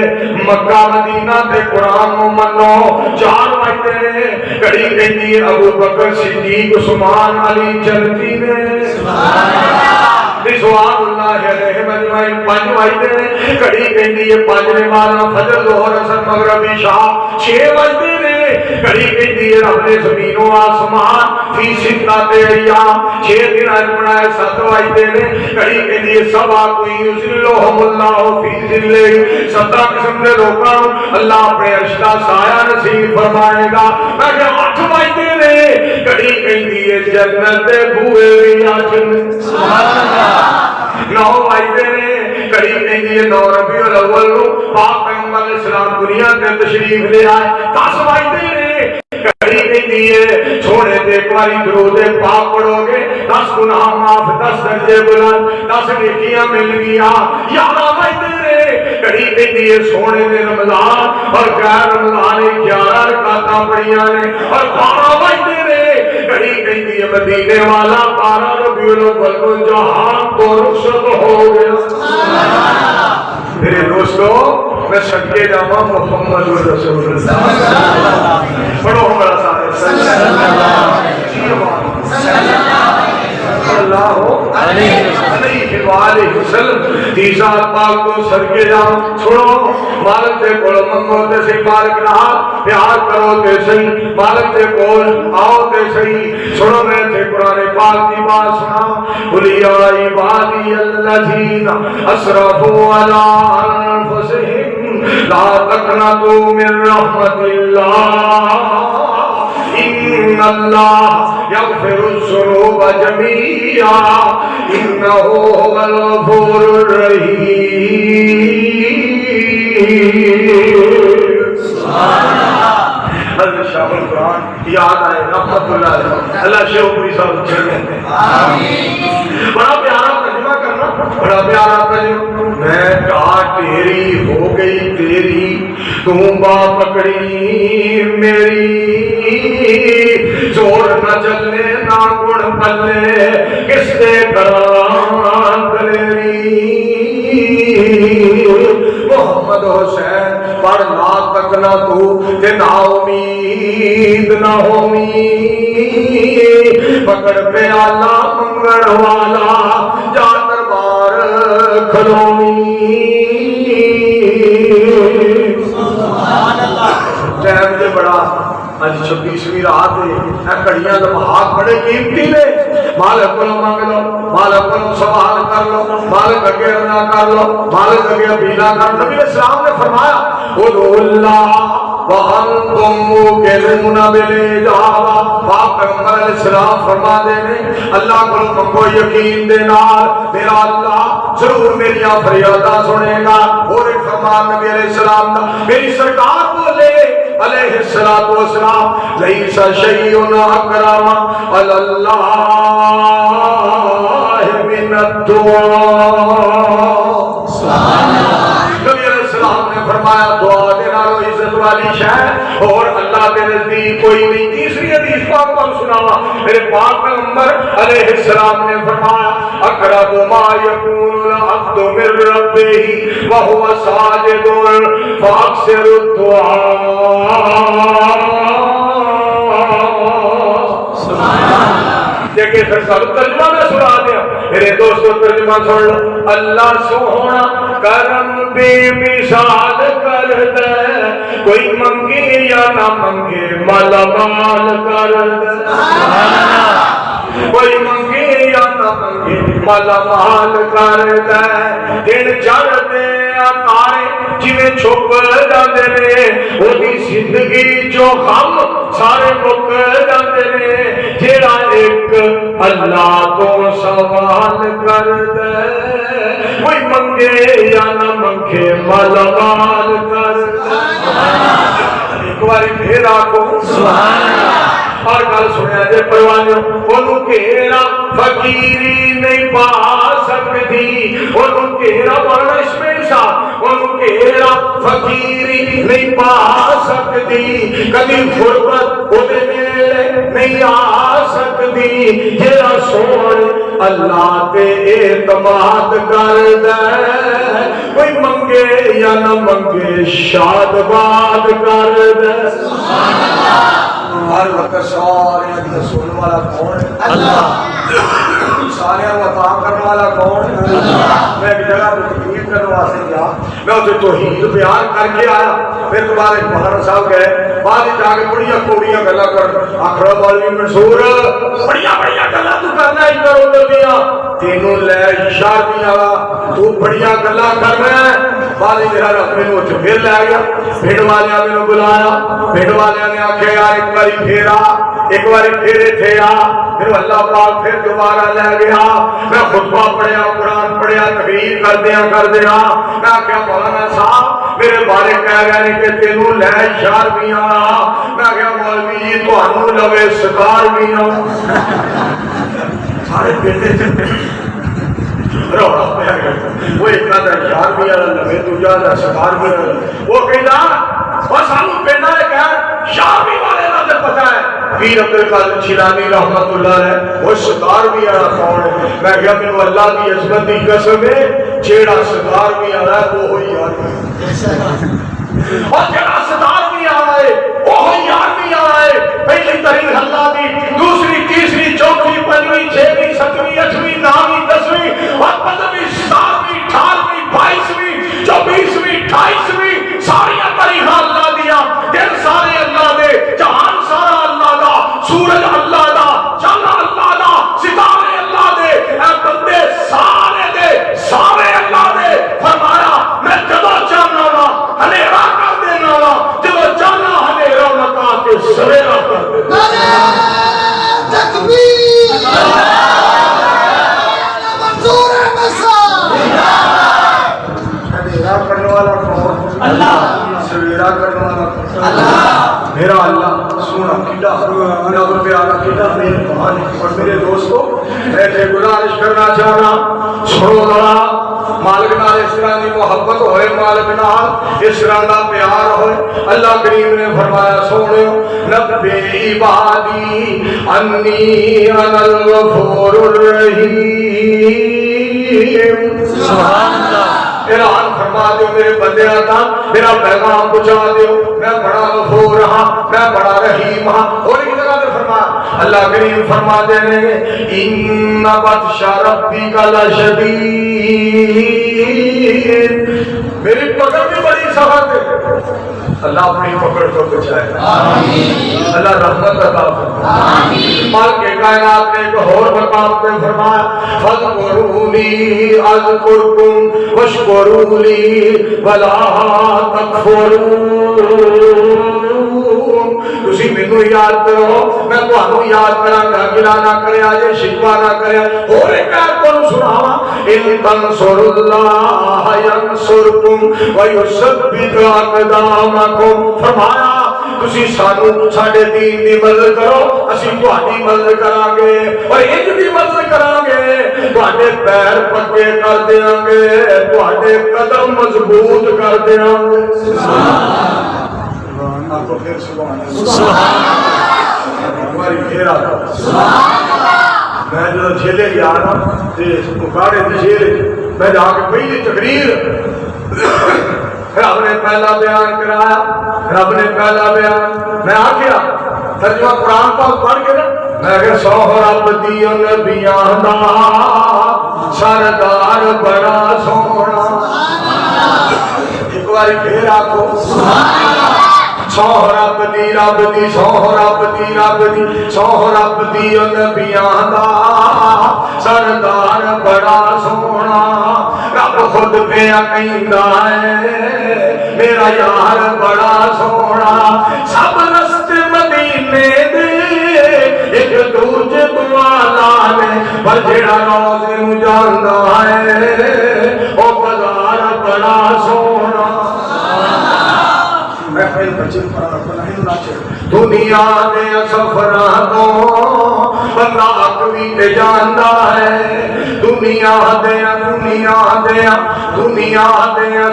مکہ مدینہ تے قرآن نو منو، 4 بجتے نے گھڑی کہندی ہے ابو بکر صدیق عثمان علی جنتی نے، رضوان اللہ علیہ مجمعین۔ 5 بجتے نے گھڑی کہندی ہے 5 نمازاں فجر ظہر عصر مغرب عشاء۔ 6 بجتے نے گھڑی کہندی ہے رب نے زمین و آسمان فی ستۃ ایام 6 دن بنائے۔ 7 بجتے نے گھڑی کہندی ہے سبا کوئی یذلھم اللہ فی ظلہ، 7 قسم کے لوگوں اللہ اپنے عرش کا سایہ نصیب فرمائے گا۔ میں کہ 8 بجتے نے گھڑی کہندی ہے جنت دے بوئے وی آجن، سبحان اللہ۔ 9 بجتے نے گھڑی کہندی ہے 9 ربیع الاول نو پاک پیغمبر اسلام دنیا تے تشریف لے آئے۔ 10 بجتے نے گھڑی کہندی ہے چھوڑے تے ایک باری درود پاک پڑھو گے 10 گناہ معاف، 10 درجے بلند، 10 نیکیاں مل گیا۔ 11 بجتے نے گھڑی کہندی ہے سونے نے رمضان اور غیر رمضان 11 رکعتاں پڑھیاں نے، اور 12 بجتے نے گھڑی کہندی ہے مدینے والا 12 ربیع الاول کو جہان تو رخصت ہو گیا۔ میرے دوستو میں صدقے جاواں محمد رسول اللہ، پڑھو ہمارا سارے صلی اللہ علیہ وآلہ وسلم۔ تیسرا پاک کو صدقے جاؤ، چھوڑو مالک تے کول منگو تے صحیح، مالک نال پیار کرو تے صحیح، مالک تے کول آؤ تے صحیح۔ سنو میں تے قرآن پاک کی بات سنا، قل یا عبادی الذین اسرفوا علی انفسہم لا تقنطوا من رحمت اللہ ان اللہ یغفر الذنوب جميعا انہ هو الغفور الرحیم۔ حضرت شاہ القرآن یاد آئے رحمت اللہ علیہ، اللہ شیخ پوری صاحب چھڑتے ہیں، بڑا پیارا ترجمہ کرنا، بڑا پیارا ترجمہ۔ میں کہا تیری ہو گئی تیری، تم با پکڑی میری، زور نہ چلے نہ گڑ پلے کس دے کران دلیری۔ محمد حسین پڑھ لا تک نہ تو تے نا امید نہ امید، پکڑ پیالہ منگڑ والا جا دربار کھلومی۔ سبحان اللہ۔ ٹائم سے بڑا اج 26ویں رات ہے، کڑیاں لمحات بڑے قیمتی نے، مالک کو مانگ لو، مالک کو سوال کر لو، مالک اگے نہ کر لو، مالک اگے اپیلا کر لو۔ نبی اسلام نے فرمایا ادعوا اللہ وانتم موقنون بالاجابہ۔ پاک پیغمبر علیہ السلام فرما دے نے اللہ کو منگو یقین دے نال، میرا اللہ ضرور میری فریاداں سنے گا۔ اور ایک فرمان نبی علیہ السلام کا، میری سرکار بولے علیہ الصلوۃ والسلام لیس شیء اکرم علی اللہ من الدعاء۔ سبحان اللہ۔ نبی علیہ السلام نے فرمایا دعا دے نالوں عزت والی شے اور اللہ کے نزدیک کوئی نہیں۔ تیسری حدیث پاک کو سناوا، میرے پاک پیغمبر علیہ السلام نے فرمایا اقرب ما یکون العبد من ربہ وهو ساجد فاکثر الدعاء۔ دیکھیں پھر سب ترجمہ میں سنا دیا میرے دوستو، ترجمہ سن لو۔ اللہ سونا کرم بے مثال کر دے، کوئی منگے یا نہ منگے مالا مال کر دے، کوئی منگے یا نہ منگے مالا مال کر دے۔ دن چڑھتے تارے جویں چھپ جاندے نے، وہی زندگی جو غم سارے مک جاندے نے۔ جیڑا ایک اللہ تو سوال کر دے، کوئی منگے یا نہ منگے مالا مال کر دے۔ ایک باری پھر آکو سبحان اللہ۔ اور گل سنیا جے پروانیوں، انہوں گھیرا فقیری نہیں پا سکتی، انہوں گھیرا ورنہ اس میں انسان، انہوں گھیرا فقیری نہیں پا سکتی، کبھی غربت اُدھے نیلے نہیں آ سکتی۔ جیرا سوڑ اللہ تے اعتماد کر دے، کوئی منگے یا نہ منگے شاد باد کر دے۔ ہر وقت سارے اندر سننے والا کون ہے؟ اللہ۔ سارے عطا کرنے والا کون ہے؟ اللہ۔ میں ایک جگہ پہ تقریر کرنے واسطے گیا، میں اسے توحید بیان کر کے آیا، پھر دوبارہ مولانا صاحب گئے، بعد جا کے بڑیاں کوڑیاں گلا کر آخر والی منظور بڑیاں گلا تو کرنا ادھر ادھر دیا، تینوں لے شادیاں تو بڑیاں گلا کرنا ہے۔ بعد میرا رب میں نے پھر لے گیا، بھیڑ والے نے بلایا، بھیڑ والے نے آخیا یار ایک باری پھیرا، ایک باری پھیرے تھے آ، پھر اللہ پاک پھر دوبارہ لے گیا۔ میں خطبہ پڑھیا، قرآن پڑھیا، تقریر کر دیا میں آخیا مولانا صاحب میرے بارے کہہ گئے کہ تینوں لے شار میاں، میں آخیا مولوی جی تہانوں لوے سکار میاں۔ سارے بیٹے روڑا پہ گیا، وہ ایک نہ شار میاں لوے دوجا نہ سکار میاں، وہ کہنا اور سانو پہنا ہے کہ شامی والے نہ پتہ ہے پیر عبد القادر جیلانی رحمت اللہ علیہ وہ ستار بھی آنا کون ہے؟ میں کہا میرے اللہ کی عظمت کی قسم ہے جیڑا ستار بھی آ رہا ہے وہ ہوئی آدمی، اور جیڑا ستار بھی آ رہا ہے وہ ہوئی آدمی آ رہا ہے۔ پہلی تاریخ اللہ دی، دوسری تیسری چوتھی پنجویں چھویں ستویں اٹھویں نویں دسویں اور 15ویں 17ویں 18ویں 22ویں 24ویں 28ویں ساری تاریخ اللہ دیا، دن سارے اللہ دے، جہان سارا اللہ دا، سورج اللہ دا، چاند اللہ دا، ستارے اللہ دے، اے بندے سارے دے سارے اللہ دے۔ فرمایا میں جدو چاہنا وا ہنیرا کر دینا وا، جدو چاہنا ہنیرا مکا کے سویرا کر دینا۔ تکبیر منظور ہنیرا کرنے والا کون؟ اللہ۔ سویرا کرنے والا اللہ۔ میرا اللہ سونا کیڈا میرا پیارا کیڈا مہربان ہے۔ اور میرے دوستو ایسے گزارش کرنا چاہنا سنو ذرا، مالک نال اس طرح کی محبت ہوئے، مالک نال اس طرح کا پیار ہوئے۔ اللہ کریم نے فرمایا سونیو نبی عبادی انی انا الغفور الرحیم۔ سبحان اللہ۔ اعلان فرما دیو میرے بندے آتا، میرا پیغام پہنچا دیو، میں بڑا غفور ہاں، میں بڑا رحیم ہاں۔ اور ایک جگہ پہ فرما اللہ کریم فرما دینے ان بطش ربک لشدید، میری پکڑ بھی بڑی سخت ہے، اللہ اپنی پکڑ کو بچائے، اللہ رحمت عطا فرمائے۔ مالک کائنات نے ایک اور مقام پہ فرمایا فاذکرونی اذکرکم واشکروا لی ولا تکفرون، تسی مینوں یاد کرو میں تانوں یاد کراں گا، گلا نہ کریا جے شکوا نہ کریا۔ اور ایک آیت تانوں سناواں ان تنصروا اللہ ینصرکم ویثبت اقدامکم، فرمایا تسی سانو ساڈے دین دی مدد کرو اسی تہاڈی مدد کراں گے، اور انج دی مدد کراں گے تہاڈے پیر پکے کر دیاں گے، تہاڈے قدم مضبوط کر دیاں گے۔ آپ کو پھر سبحان اللہ، ہماری پھر آتا میں جو جھیلے گیا نا اکاڑے دی جھیل میں جا کے پہلی تقریر رب نے پہلا بیان کرایا، رب نے پہلا بیان میں آ گیا ترجمہ قرآن پاک پڑھ کے نا میں کہ سہراب دی نبیاں دا سردار بڑا سونا، ایک بار پھر آکو سہراب دی رب دی سہراب دی رب دی سہراب دی نبیاں دا سردار بڑا سونا، رب خود پہ کہندا ہے میرا یار بڑا سونا، سب رستے مدینے دے ایک دوجے تو آلانے، پر جڑا روزے نو جاندا ہے او بازار بڑا سونا۔ دنیا دے سفراں تو بندہ اکوی تے جاندا ہے، دنیا دے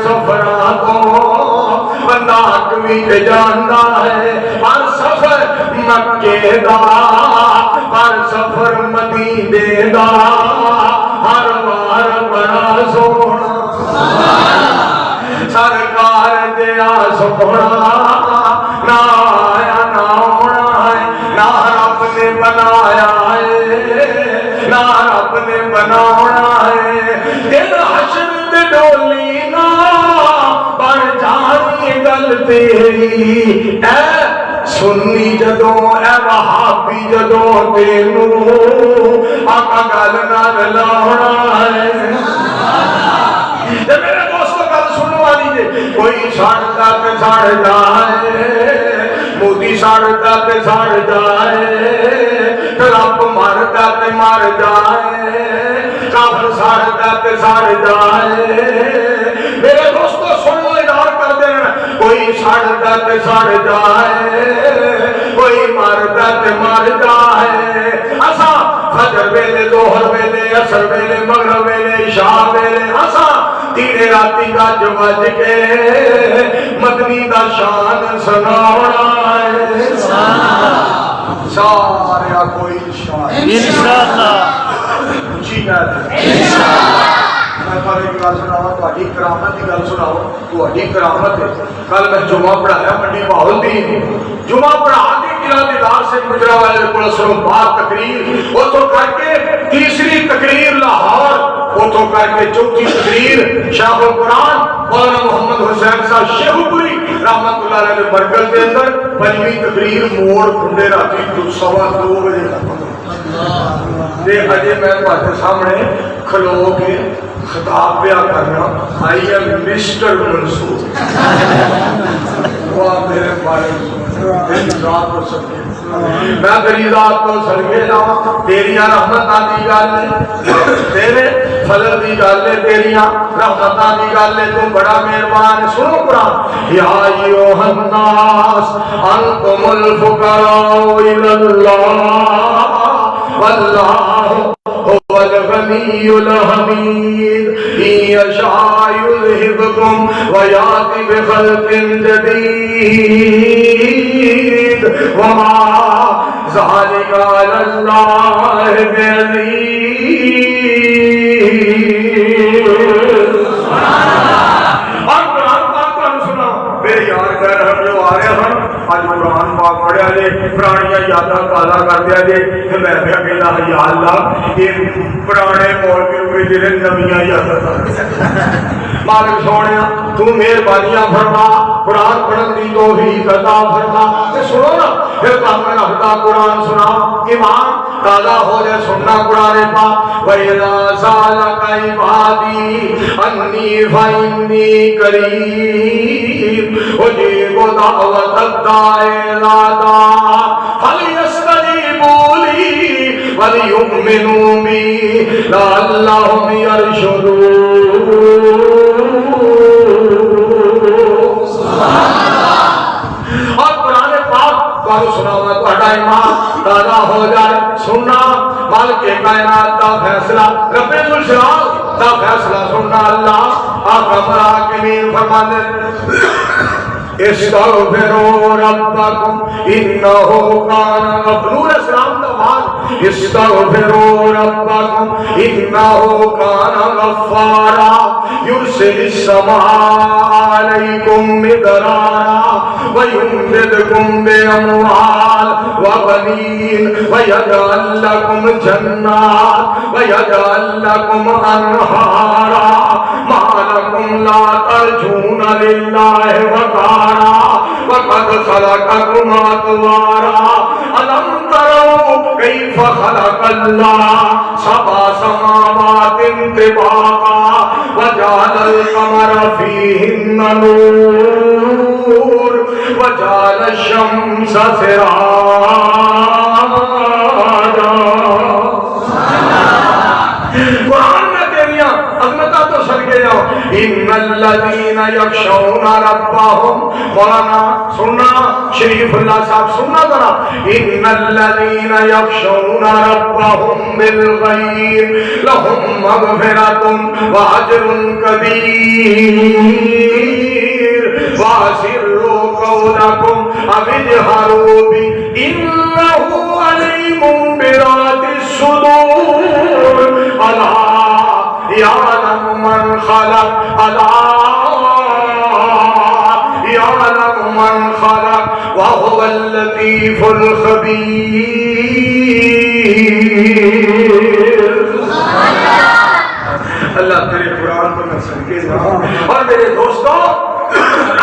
سفراں تو بندہ اکوی تے جاندا ہے، پر سفر مکے دا پر سفر مدینے دا ہر وار بڑا سونا، سرکار دیا سونا نہ آیا نہ ہونا ہے، نہ رب نے بنایا ہے نہ رب نے بنانا ہے، دل حشر تے ڈولی نہ بن جانی گل تیری، اے سنی جدوں اے وہابی جدوں تینوں آقا گل نہ لاؤنا ہے۔ میرے دوستوں گل سنو والی جے کوئی ساڑھتا تے ساڑھ جائے، مودی ساڑھتا تے ساڑھ جائے، رب مارتا تے مار جائے، کافر ساڑھتا تے ساڑھ جائے، میرے دوستوں سنو ادار کر دینا، کوئی ساڑھتا تے ساڑھ جائے، کوئی مارتا تے مار جائے، اسا فجر ویلے ظہر ویلے عصر ویلے مغرب ویلے عشاء ویلے اسا تیرے راتی کا جو بج کے مدنی دا شان سناونا ہے، سارے کوئی شان انشاءاللہ اچھی کہتے ہیں۔ میں پر ایک گل سناؤں تہاڈی کرامت کی گل سناؤں، تہاڈی کرامت ہے۔ کل میں جمعہ پڑھایا منڈی ماحول دی جمعہ پڑھا کے قلعہ دیدار سے گوجرانولہ کو اثروں بعد تقریر اتوں کر کے تیسری تقریر لاہور، اتوں کر کے چوتھی تقریر شاہ القرآن مولانا محمد حسین صاحب شیخ پوری رحمت اللہ علیہ کے مرکز کے اندر، پنجویں تقریر موڑ کھنڈے راتی 2:15 بجے تے اجے میں تہاڈے سامنے کھلو کے خطاب پیا کرنا، آئی ایم مسٹر منظور، واہ میرے بارے میں تیری ذات کو سرگے لاؤں، تیریاں رحمتاں دی گل ہے، تیرے فضل دی گل ہے، تیریاں رحمتاں دی گل ہے، تو بڑا مہربان۔ سنو قرآن، یا ایھا الناس انتم الفقراء الی اللہ واللہ هو الغنی الحمید ان یشاء یذھبکم ویأتی بخلق جدید وما ذلک علی اللہ بعزیز۔ اور قرآن پاک کو سنا میرے یار کہہ رہے جو آ رہے ہیں آج قرآن پاک پڑھیا جے پرانیاں یاداں تازہ کر دیا جے کہ میں کہنا یا اللہ یہ پرانے مولوی جڑے نویاں یاداں مالک سونے تو مہربانیاں فرما قرآن پڑھن دی توفیق عطا فرما تے سنو نا پھر کام رکھتا قرآن سنا ایمان تازہ ہو جائے سننا قرآن پاک وَإِذَا سَأَلَكَ عِبَادِي أَنِّي فَإِنِّي قَرِيبٌ أُجِيبُ دَعْوَةَ الدَّاعِ إِذَا دَعَانِ فَلْيَسْتَجِيبُوا لِي وَلْيُؤْمِنُوا بِي لَعَلَّهُمْ يَرْشُدُونَ اور قرآن پاک بارو سناوا تہاڈا ایمان تازہ ہو جائے سننا مالک کائنات دا فیصلہ رب الجلال دا فیصلہ سننا اللہ احکم الحاکمین فرماتے استغفروا ربکم انہ کان غفور اسلام دا بات استغفروا ربکم انہ کان غفارا یرسل السماء علیکم مدرارا وَيُمْدِدْكُمْ بِأَمْوَالٍ وَبَنِينَ وَيَجْعَلْ لَكُمْ جَنَّاتٍ وَيَجْعَلْ لَكُمْ أَنْهَارًا مَا لَكُمْ لَا تَرْجُونَ لِلَّهِ وَقَارًا وَقَدْ خَلَقَكُمْ أَطْوَارًا أَلَمْ تَرَوْا كَيْفَ خَلَقَ اللَّهُ سَبْعَ سَمَاوَاتٍ طِبَاقًا وَجَعَلَ الْقَمَرَ فِيهِنَّ نُورًا وَجَعَلَ الشَّمْسَ سِرَاجًا قرآن میں تیریاں عظمتہ تو سر گیا ان الذین یخشون ربهم مولانا سننا شریف اللہ صاحب سننا ذرا ان الذین یخشون ربهم بالغیب لهم مغفرۃ واجر کبیر واسروا قولکم او اجہروا به انه علیم بذات الصدور الا يعلم من خلق الا يعلم من خلق وهو اللطيف الخبير اللہ تیرے قرآن کو میں سنکے جا اور میرے دوستوں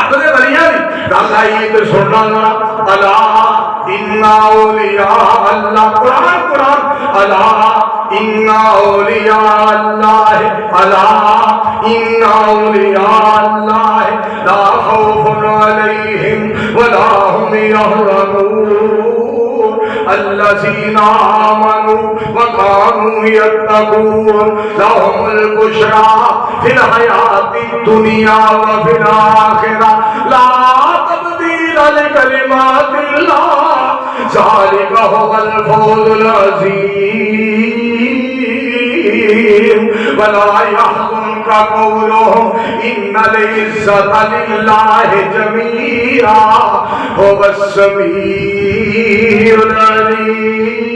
اپنے بلیاں دادا یہ تو سننا نا اللہ ان اولیاء اللہ قرآن قرآن اللہ ان اولیاء اللہ اللہ ان اولیاء اللہ لا خوف علیہم ولا هم يحزنون الذين آمنوا وكانوا يتقون لهم البشرى في الحياة الدنيا وفي الآخرة لا تبديل لكلمات الله ذلك هو الفوز العظيم ولا يحزنك قولهم إن العزة لله جميعا هو السميع العليم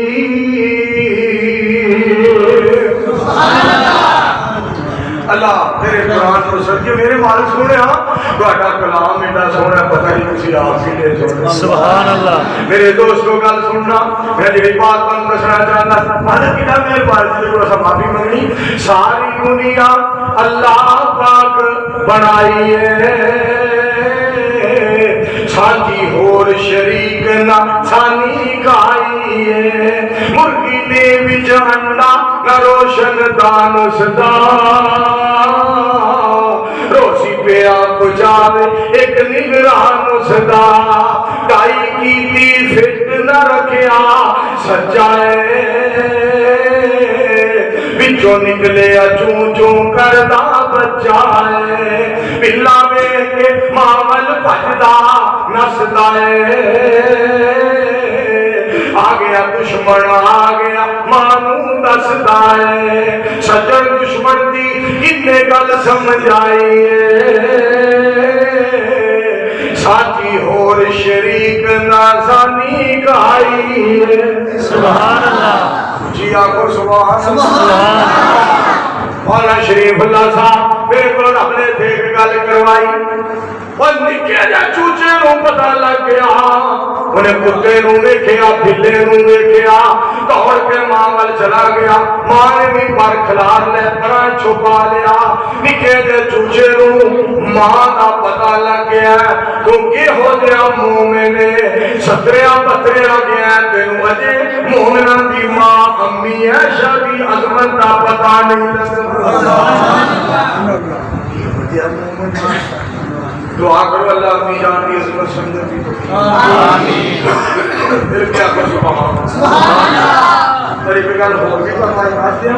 اللہ تیرے قرآن کو سچے میرے مالک سونے ہاں تہاڈا کلام ایڈا سونا پتہ نہیں تسی آپ ہی لے سونا سبحان اللہ میرے دوستو گل سننا میں جڑی بات تانوں دسنا چاہندا مالک کیڑا مہربان جے کو اساں معافی منگنی ساری دنیا اللہ پاک بنائی ہے ساتھی اور شریک نہ سانی کھائی ہے مرغی دے وچ انڈا نہ روشن دان سدا روسی پیا پچاوے ایک نگران سدا ڈائی کیتی فٹ نہ رکھیا سچائے بچوں نکلے چوں چوں کردا بچہ ہے پلا ویکھ کے ماول بھجدا نسدا ہے آ گیا دشمن آ گیا مانو دسدا ہے سجن دشمن دی کنے گل سمجھائی ساتھی اور شریک نازانی گائی سبحان اللہ جی آکو سبحان اللہ مولانا شریف اللہ صاحب میرے کو اپنے دیکھ گل کروائی اور نکے جا چوچے نو پتہ لگ گیا انہیں کتے نو دیکھیا بھلے نو دیکھیا دوڑ کے ماں وال چلا گیا ماں نے بھی پر کھلار لے پرا چھپا لیا نکے جا چوچے نو ماں دا پتہ لگ گیا کیونکہ ہو جیا مومنے ستریا بتریا گیا تینو اجے مومنہ دی ماں امی عائشہ دی عظمت دا پتہ نہیں لگا دعا کرو اللہ اپنی جان کی عظمت سمجھنے کی آمین دل کیا کر سبحان میری بگل ہو بھی فرمائی باتیں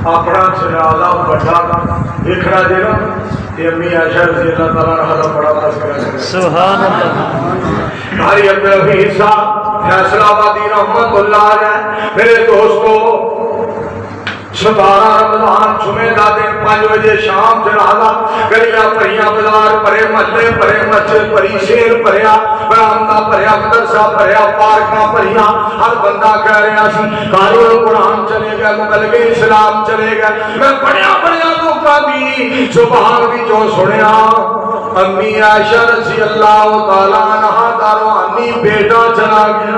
اپنا چنالا بڑھا دیکھنا دینا یہ امی عائشہ رضی اللہ تعالیٰ عنہ بڑا تذکرہ کرے سبحان اللہ بھائی عبد الحفیظ صاحب فیصلہ آبادی رحمت اللہ علیہ میرے دوستو 17 رمضان جمعے دا دن 5 بجے شام جنازہ گلیاں پریاں بازار پرے محلے پرے مسجد پری شیر پریا برآمدہ پریا مدرسہ پریا پارکاں پریا ہر بندہ کہہ رہا سی قاری القرآن چلے گئے مبلغ اسلام چلے گئے میں بڑیا لوگاں دی زبان بھی جو سنیا امی عائشہ رضی اللہ تعالیٰ عنہ دا روحانی بیٹا چلا گیا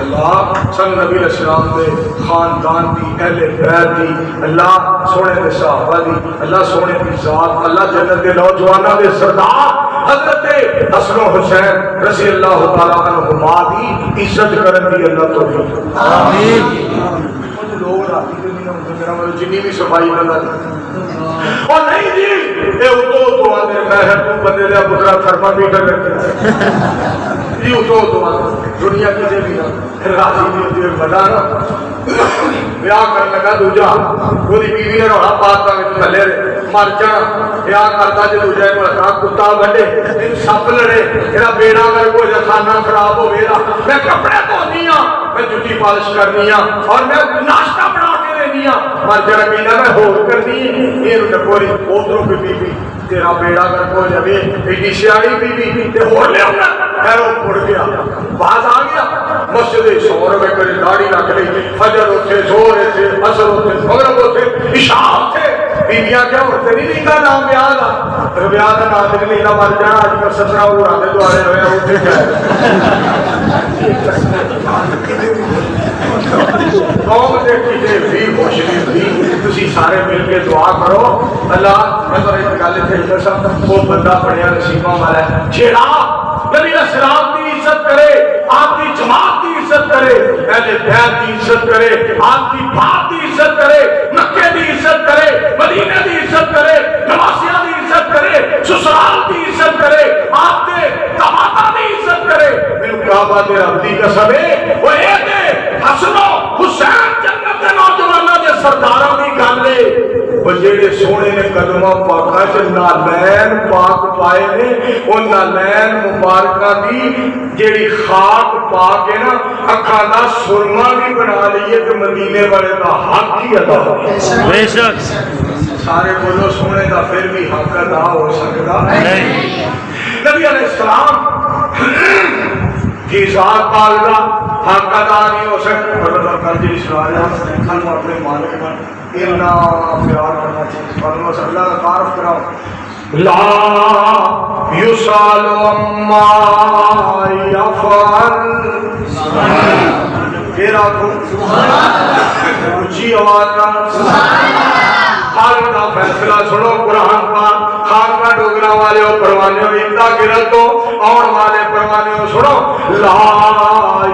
اللہ صلی نبی علیہ السلام دے خاندان دی اہل بیت دی اللہ سونے دے صحابہ دی اللہ سونے دی ذات اللہ جنت دے نوجوانہ دے سردار حضرت حسن و حسین رضی اللہ تعالیٰ عنہما دی عزت کرن دی اللہ توفیق آمین لوگ راتی دے میرا مطلب جنی بھی صفائی نہ اور نہیں جی اے اتو آدھے میں ہے تو بندے لیا پترہ تھرما میٹر کرتے ہیں یہ اتو آدھے دنیا کی دے بھی راضی بھی ہوتی ہے بڑا نا بیاہ کرنے لگا دوجہ کوئی بیوی نے روڑا پاتا میں تھلے مر جانا بیاہ کرتا جو دوجہ کو رکھا کتا بڑھے سب لڑے میرا بیڑا کر کو جخانہ خراب ہو میرا میں کپڑے دھونی ہاں میں جوتی پالش کرنی ہاں اور میں ناشتہ بنا کے رہنی ہاں مر جانا بینا میں ہور کرنی ہے یہ نکوری اوتروں کی بی بی تیرا بیڑا کر کو جبے ایڈی سیاڑی بی بی تے ہور لے ہوں گا خیروں پڑ گیا باز آ گیا مسجد شور میں کرے داڑھی رکھ لی فجر ہوتے زور ہوتے اثر ہوتے مغرب ہوتے عشاء ہوتے بیبیاں کیا ہوتے نہیں کا نام بیاد بیاد نام نہیں نہ مر جانا آج کل 17 اور آنے دوارے ہوئے ہوتے کیا ہے قوم دیکھی دے بھی خوشنی بھی تسی سارے مل کے دعا کرو اللہ میں تو ایک گالے تھے ادھر صاحب وہ بندہ پڑھیا نصیبہ والا ہے چھیڑا نبی علیہ السلام کی عزت کرے آپ کی جماعت کی عزت کرے اہل بیت کی عزت کرے آپ کی بات کی عزت کرے مکے کی عزت کرے مدینے کی عزت کرے نواسیہ کی عزت کرے سسرال کی عزت کرے آپ کے دماغہ کی عزت کرے میرے کعبہ دے ربدی کا سبے وہ ایک حسن و حسین جنت دے نوجوانہ دے سرداروں کی گالے وہ جیڑے سونے نے قدمہ پاکا چھ نالین پاک پائے نے وہ نالین مبارکہ دی جیڑی خاک پاک ہے نا اکھانا سرما بھی بنا لیے کہ مدینے والے کا حق ہی ادا ہو بے شک سارے بولو سونے کا پھر بھی حق ادا ہو سکتا نہیں نبی علیہ السلام کی ذات پالدہ حق ادا نہیں ہو سکتا مطلب کرجی اسرائیل ہم اپنے مالک میں اتنا پیار کرنا چاہیے فرمو صلی اللہ کا تعارف کراؤ لا یسال اما یفعل تیرا کو اونچی آواز کا خانقاہ فیصلہ سنو قرآن پاک خانقاہ ڈوگراں والے ہو پروانے ہو اندہ گرد ہو اور والے پروانے ہو سنو لا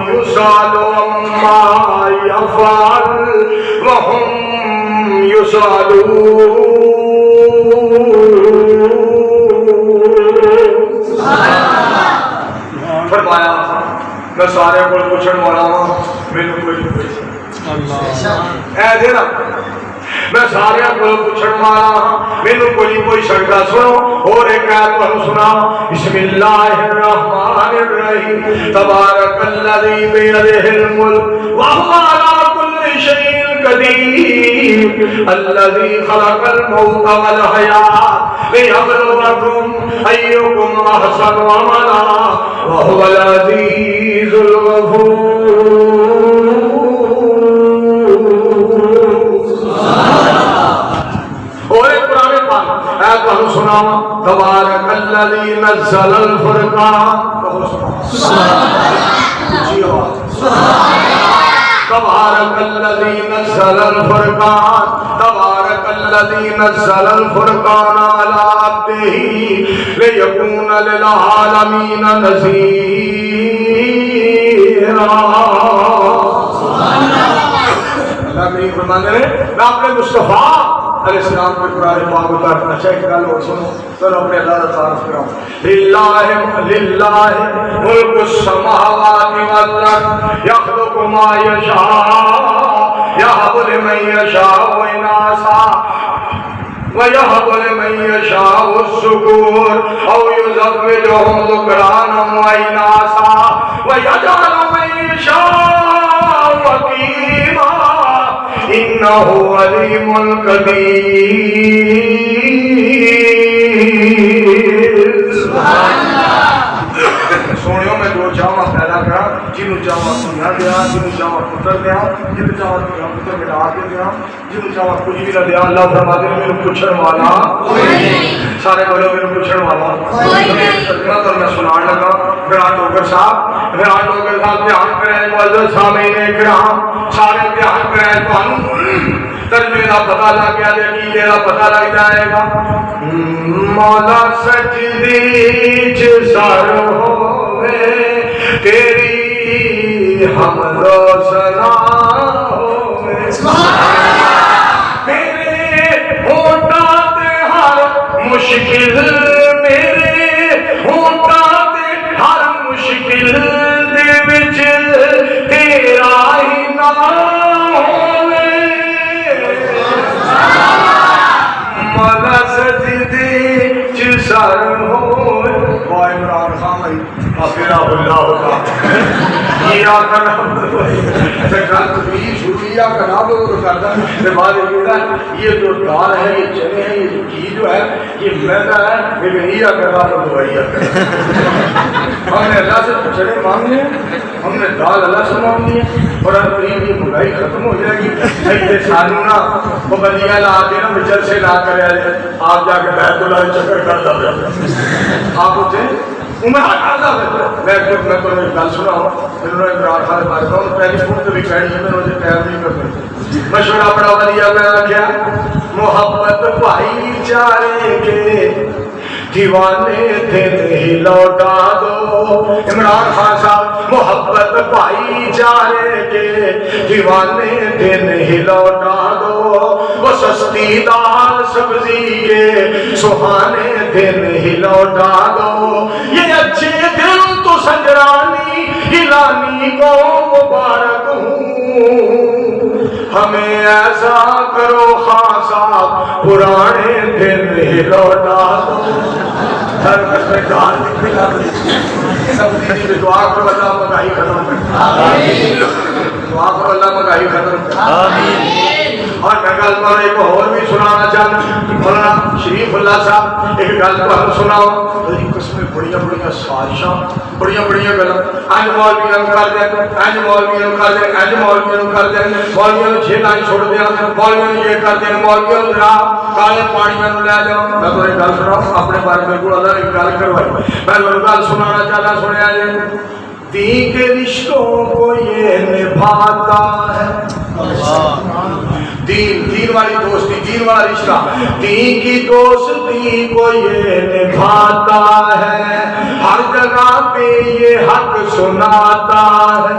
یسال اما یفعل وهم فرمایا میں سارے کو پوچھن والا ہوں میرے کوئی نہیں اے دینا میں سارے کو پوچھن والا ہوں میرے کوئی سکتا سنو اور ایک آیت پر سنا بسم اللہ الرحمن الرحیم تبارک الذی بیدہ الملک وهو علی کل شیء قدیر الذی خلق الموت والحیات لیبلوکم ایکم احسن عملا وهو العزیز الغفور اور ایک قرآن پاک اے تو الذی نزل الفرقان. تبارک الذی نزل الفرقان. تبارک الذی نزل الفرقان علی عبدہ لیکون للعالمین نذیرا. اللہ کریم فرماتے ہیں میں اپنے مصطفیٰ علیہ السلام کے قرآن پاک اتارنا. اچھا ایک گل اور سنو پھر اپنے اللہ کا تعارف کراؤں. للہ ملک السماوات والارض یخلق ما یشاء یہب لمن یشاء اناثا وَيَهَبُ لِمَن يَشَاءُ الذُّكُورَ أَوْ يُزَوِّجُهُمْ ذُكْرَانًا وَإِنَاثًا وَيَجْعَلُ مَن يَشَاءُ عَقِيمًا إِنَّهُ عَلِيمٌ قَدِيرٌ. سونیوں میں دو جامع پیدا کرا جنہوں جامع دنیا دیا جنہوں جامع پتر دیا جنہوں جامع دنیا پتر ملا کے دیا جنہوں جامع کچھ بھی نہ دیا. اللہ فرماتے ہیں میرے پوچھنے والا سارے بولو میرے پوچھنے والا. تو میں سنان لگا گران ڈوگر صاحب دھیان کریں معزز سامعین کرام سارے دھیان کریں تو ترجمے کا پتہ لگ گیا عقیدے کا پتہ لگ جائے گا. مولا سجدی سر ہوئے تیری حمد و ثنا ہوئے میرے ہونٹاں تے ہر مشکل میرے ہونٹاں تے ہر مشکل دے وچ تیرا ہی نام ہوئے. مولا سجدی سر ہوئے بھائی عمران خان بھائی آفرہ اللہ کا یا کنابل شروعیہ کنابل کرتا ہے. یہ جو دال ہے یہ چنے ہیں یہ گھی جو ہے یہ میدا ہے یہ کنابل دعائیہ. ہم نے اللہ سے چنے مانگنے ہیں ہم نے دال اللہ سے مانگنی ہے اور یہ مہنگائی ختم ہو جائے گی. سانو نا وہ بندیاں لا کے نا مچل سے نہ کرے آپ جا کے بیت اللہ چکر کرتا پہ آپ ہوتے میں ہٹاتا میں تو ایک گل سنا ہوں انہوں نے عمران خان بات کروں پہلی فون تو بھی کہنی ہے میں مجھے ٹائم نہیں کرتا مشورہ بڑا ودیا میں کیا محبت بھائی چارے کے دیوانے تھے نہیں لوٹا دو. عمران خان صاحب محبت بھائی چارے کے دیوانے تھے نہیں لوٹا دو. وہ سستی دال سبزی کے سہانے تھے نہیں لوٹا دو. یہ اچھے دل تو سنجرانی گیلانی کو مبارک ہوں ہمیں ایسا کرو خان صاحب پرانے دن ہی لوٹا دو. ہر قسم دال سبزی دعا کرو اللہ مہنگائی ختم کر. دعا کرو اللہ مہنگائی ختم کر. اور میں گل پر ایک اور بھی سنانا چاہتا ہوں. مولانا شریف اللہ صاحب ایک گل تو ہم سناؤ قسمیں بڑیاں بڑیاں سازشاں بڑیاں بڑیاں گلاں اج مولویاں کر دیں اج مولویاں کر دیں اج مولویاں کر دیں مولویاں جھیلاں چھوڑ دیں مولویاں یہ کر دیں مولویاں جناب کالے پانیاں نو لے جاؤ. میں تو ایک گل سناؤں اپنے بارے میں کو اللہ نے ایک گل کروائی میں گل سنانا چاہتا سنیا جائے. دین کے رشتوں کو یہ نبھاتا ہے دین والی دوستی دین والا رشتہ دین کی دوستی کو یہ نبھاتا ہے ہر جگہ پہ یہ حق سناتا ہے.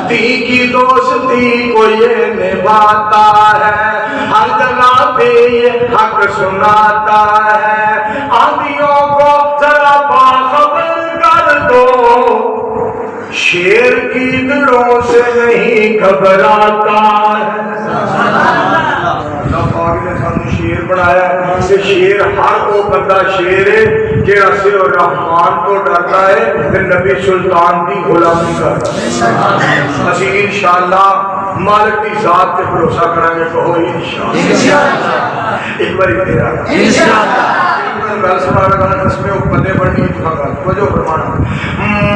دین کی دوستی کو یہ نبھاتا ہے ہر جگہ پہ یہ حق سناتا ہے. آندھیوں کو ذرا باخبر کر دو شیر کی دلوں سے نہیں گھبراتا ہے. شیر بنایا کہ شیر ہر وہ بندہ شیر ہے جہاں صرف رحمان کو ڈرتا ہے پھر نبی سلطان کی غلامی کرتا ہے. اسی انشاءاللہ مالک کی ذات پہ بھروسہ کریں گے کہو انشاءاللہ ایک بار تیرا گل سنا لگا جس میں وہ پتے بڑھنی جو فرمانا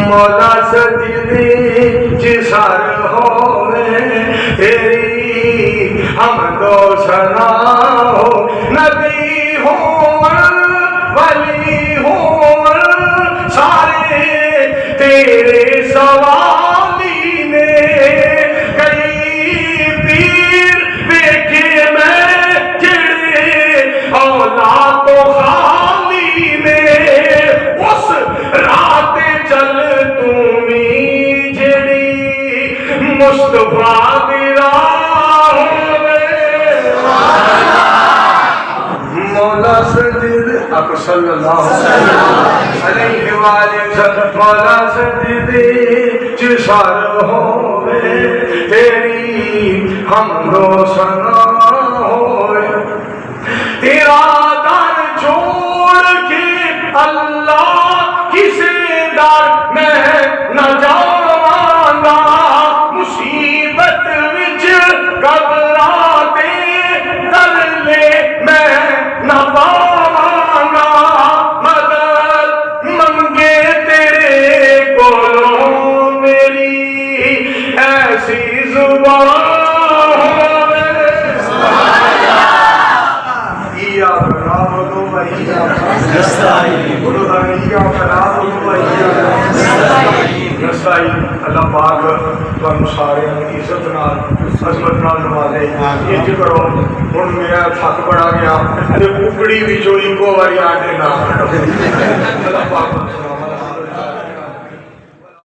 مولا سجدی سر ہوئے تیری حمد و ثنا ہو نبی ہو ولی تیرے سوالی نے کئی پیر دیکھے میں جڑے اولاد تو خالی نے اس رات چل تمی جڑی مصطفیٰ دی راہ مولا سجد آپ صلی اللہ علیہ وسلم مولا سجد چشار ہوئے تیری حمد و ثنا ہوئے تیرا در چھوڑ کے اللہ کسے در میں نہ جاواں گا مصیبت وچ گھبراتے کر لے میں نہ پاواں گا مدد منگے تیرے کولوں میری ایسی زبان اللہ پاک تمہیں سارے عزت نال عظمت نال نوازے انج کرو ہن میرا تھک بڑا گیا تے ککڑی وچوں ایکو واری آٹے نہ اللہ پاک